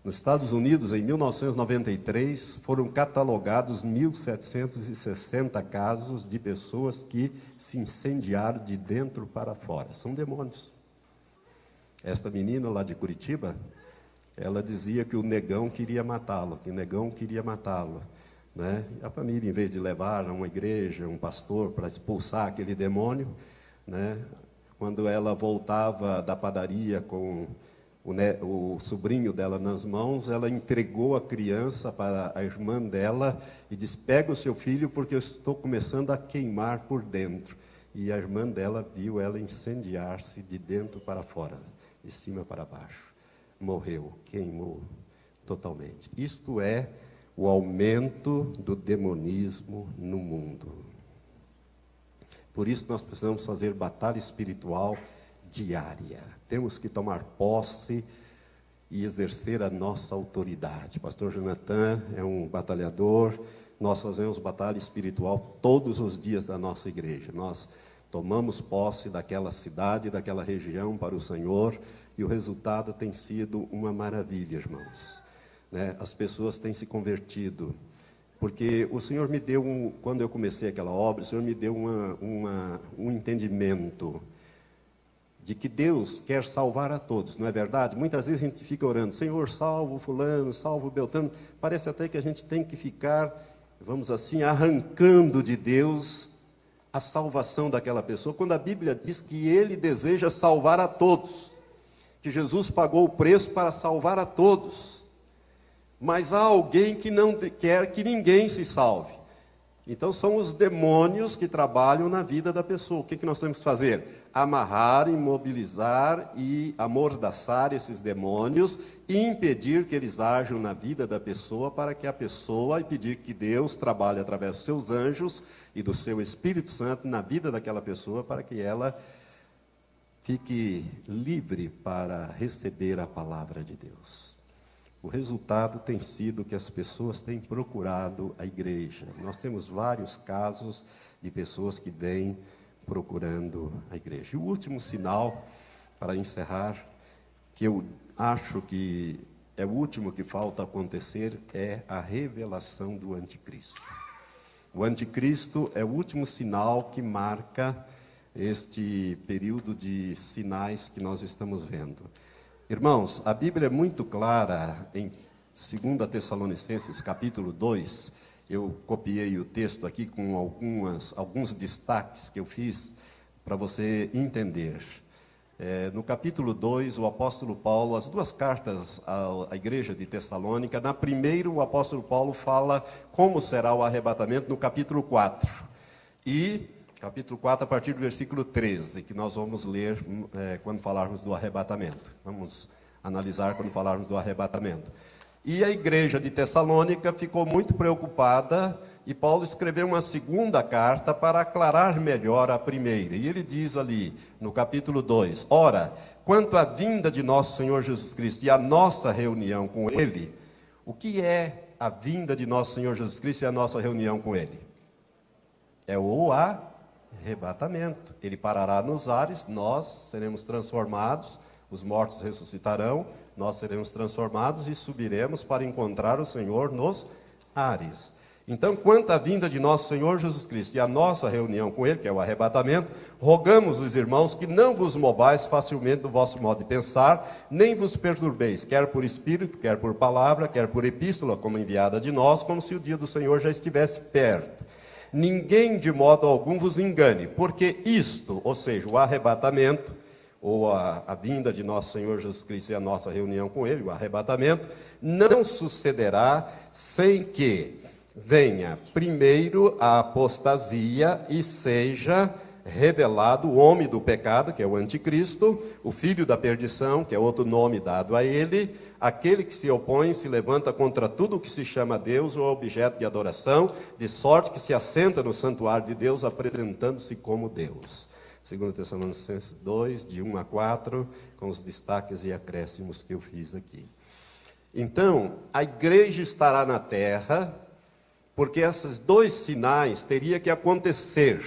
Nos Estados Unidos, em 1993, foram catalogados 1.760 casos de pessoas que se incendiaram de dentro para fora. São demônios. Esta menina lá de Curitiba, ela dizia que o negão queria matá-lo, que o negão queria matá-lo. Né? A família, em vez de levar a uma igreja, um pastor, para expulsar aquele demônio, né? Quando ela voltava da padaria com o sobrinho dela nas mãos, ela entregou a criança para a irmã dela e disse: pega o seu filho porque eu estou começando a queimar por dentro. E a irmã dela viu ela incendiar-se de dentro para fora, de cima para baixo. Morreu, queimou totalmente. Isto é o aumento do demonismo no mundo. Por isso nós precisamos fazer batalha espiritual diária. Temos que tomar posse e exercer a nossa autoridade. Pastor Jonathan é um batalhador, nós fazemos batalha espiritual todos os dias da nossa igreja. Nós tomamos posse daquela cidade, daquela região para o Senhor, e o resultado tem sido uma maravilha, irmãos. As pessoas têm se convertido, porque o Senhor me deu, quando eu comecei aquela obra, o Senhor me deu um entendimento de que Deus quer salvar a todos, não é verdade? Muitas vezes a gente fica orando, Senhor, salva o fulano, salva o Beltrano. Parece até que a gente tem que ficar, vamos assim, arrancando de Deus a salvação daquela pessoa, quando a Bíblia diz que Ele deseja salvar a todos, que Jesus pagou o preço para salvar a todos. Mas há alguém que não quer que ninguém se salve. Então são os demônios que trabalham na vida da pessoa. O que nós temos que fazer? Amarrar, imobilizar e amordaçar esses demônios e impedir que eles ajam na vida da pessoa, para que a pessoa, e pedir que Deus trabalhe através dos seus anjos e do seu Espírito Santo na vida daquela pessoa, para que ela fique livre para receber a palavra de Deus. O resultado tem sido que as pessoas têm procurado a igreja. Nós temos vários casos de pessoas que vêm procurando a igreja. E o último sinal, para encerrar, que eu acho que é o último que falta acontecer, é a revelação do anticristo. O anticristo é o último sinal que marca este período de sinais que nós estamos vendo. Irmãos, a Bíblia é muito clara em 2 Tessalonicenses, capítulo 2, eu copiei o texto aqui com alguns destaques que eu fiz para você entender. No capítulo 2, o apóstolo Paulo, as duas cartas à igreja de Tessalônica, na primeira o apóstolo Paulo fala como será o arrebatamento no capítulo 4. E capítulo 4, a partir do versículo 13, que nós vamos ler quando falarmos do arrebatamento. Vamos analisar quando falarmos do arrebatamento. E a igreja de Tessalônica ficou muito preocupada, e Paulo escreveu uma segunda carta para aclarar melhor a primeira. E ele diz ali, no capítulo 2, ora, quanto à vinda de nosso Senhor Jesus Cristo e a nossa reunião com Ele, o que é a vinda de nosso Senhor Jesus Cristo e a nossa reunião com Ele? É o arrebatamento. Ele parará nos ares, nós seremos transformados, os mortos ressuscitarão, nós seremos transformados e subiremos para encontrar o Senhor nos ares. Então, quanto à vinda de nosso Senhor Jesus Cristo e a nossa reunião com Ele, que é o arrebatamento, rogamos os irmãos que não vos movais facilmente do vosso modo de pensar, nem vos perturbeis, quer por espírito, quer por palavra, quer por epístola, como enviada de nós, como se o dia do Senhor já estivesse perto. Ninguém de modo algum vos engane, porque isto, ou seja, o arrebatamento, ou a vinda de nosso Senhor Jesus Cristo e a nossa reunião com Ele, o arrebatamento, não sucederá sem que venha primeiro a apostasia e seja revelado o homem do pecado, que é o anticristo, o filho da perdição, que é outro nome dado a ele, aquele que se opõe, se levanta contra tudo o que se chama Deus ou objeto de adoração, de sorte que se assenta no santuário de Deus, apresentando-se como Deus. 2 Tessalonicenses 2, de 1 a 4, com os destaques e acréscimos que eu fiz aqui. Então, a igreja estará na terra, porque esses dois sinais teriam que acontecer.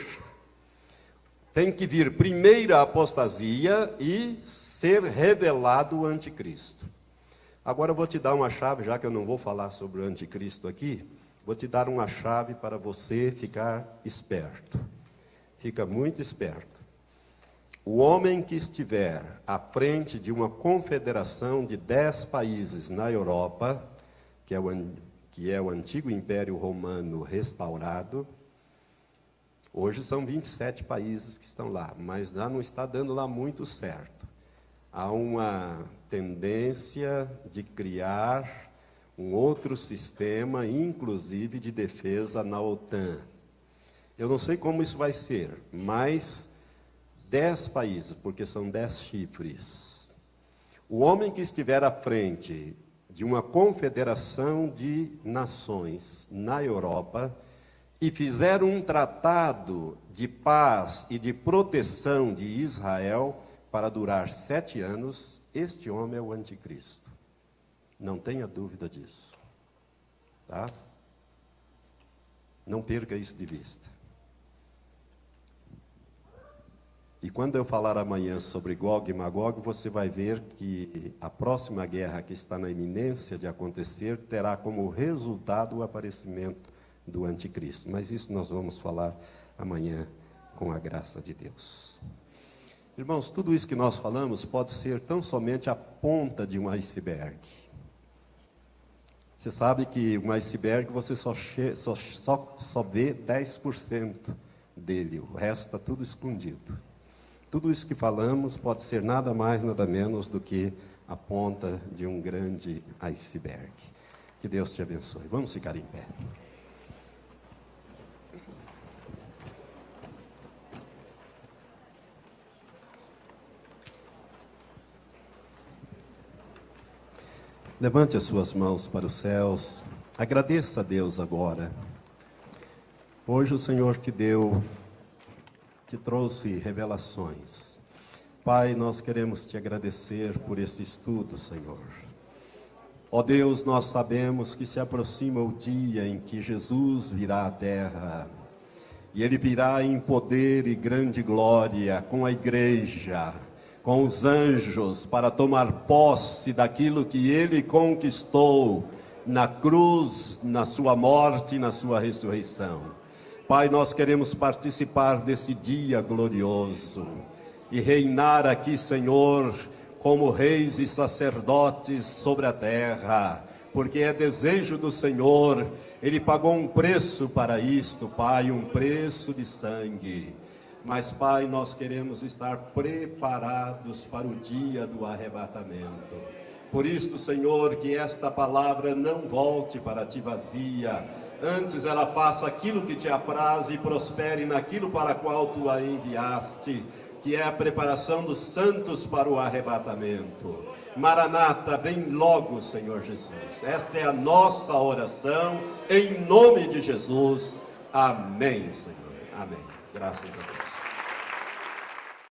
Tem que vir primeiro a apostasia e ser revelado o anticristo. Agora eu vou te dar uma chave, já que eu não vou falar sobre o anticristo aqui, vou te dar uma chave para você ficar esperto. Fica muito esperto. O homem que estiver à frente de uma confederação de 10 países na Europa, que é o antigo Império Romano restaurado, hoje são 27 países que estão lá, mas já não está dando lá muito certo. Há uma tendência de criar um outro sistema, inclusive de defesa na OTAN. Eu não sei como isso vai ser, mas 10 países, porque são 10 chifres. O homem que estiver à frente de uma confederação de nações na Europa e fizer um tratado de paz e de proteção de Israel para durar 7 anos, este homem é o anticristo. Não tenha dúvida disso. Tá? Não perca isso de vista. E quando eu falar amanhã sobre Gog e Magog, você vai ver que a próxima guerra que está na iminência de acontecer terá como resultado o aparecimento do anticristo. Mas isso nós vamos falar amanhã com a graça de Deus. Irmãos, tudo isso que nós falamos pode ser tão somente a ponta de um iceberg. Você sabe que um iceberg você só vê 10% dele, o resto está tudo escondido. Tudo isso que falamos pode ser nada mais, nada menos do que a ponta de um grande iceberg. Que Deus te abençoe. Vamos ficar em pé. Levante as suas mãos para os céus. Agradeça a Deus agora. Hoje o Senhor te trouxe revelações. Pai, nós queremos te agradecer por esse estudo, Senhor. Ó Deus, nós sabemos que se aproxima o dia em que Jesus virá à terra. E Ele virá em poder e grande glória com a igreja, com os anjos, para tomar posse daquilo que Ele conquistou na cruz, na sua morte e na sua ressurreição. Pai, nós queremos participar desse dia glorioso e reinar aqui, Senhor, como reis e sacerdotes sobre a terra, porque é desejo do Senhor. Ele pagou um preço para isto, Pai, um preço de sangue. Mas, Pai, nós queremos estar preparados para o dia do arrebatamento. Por isso, Senhor, que esta palavra não volte para ti vazia. Antes ela faça aquilo que te apraz e prospere naquilo para qual tu a enviaste, que é a preparação dos santos para o arrebatamento. Maranata, vem logo, Senhor Jesus. Esta é a nossa oração, em nome de Jesus. Amém, Senhor. Amém. Graças a Deus.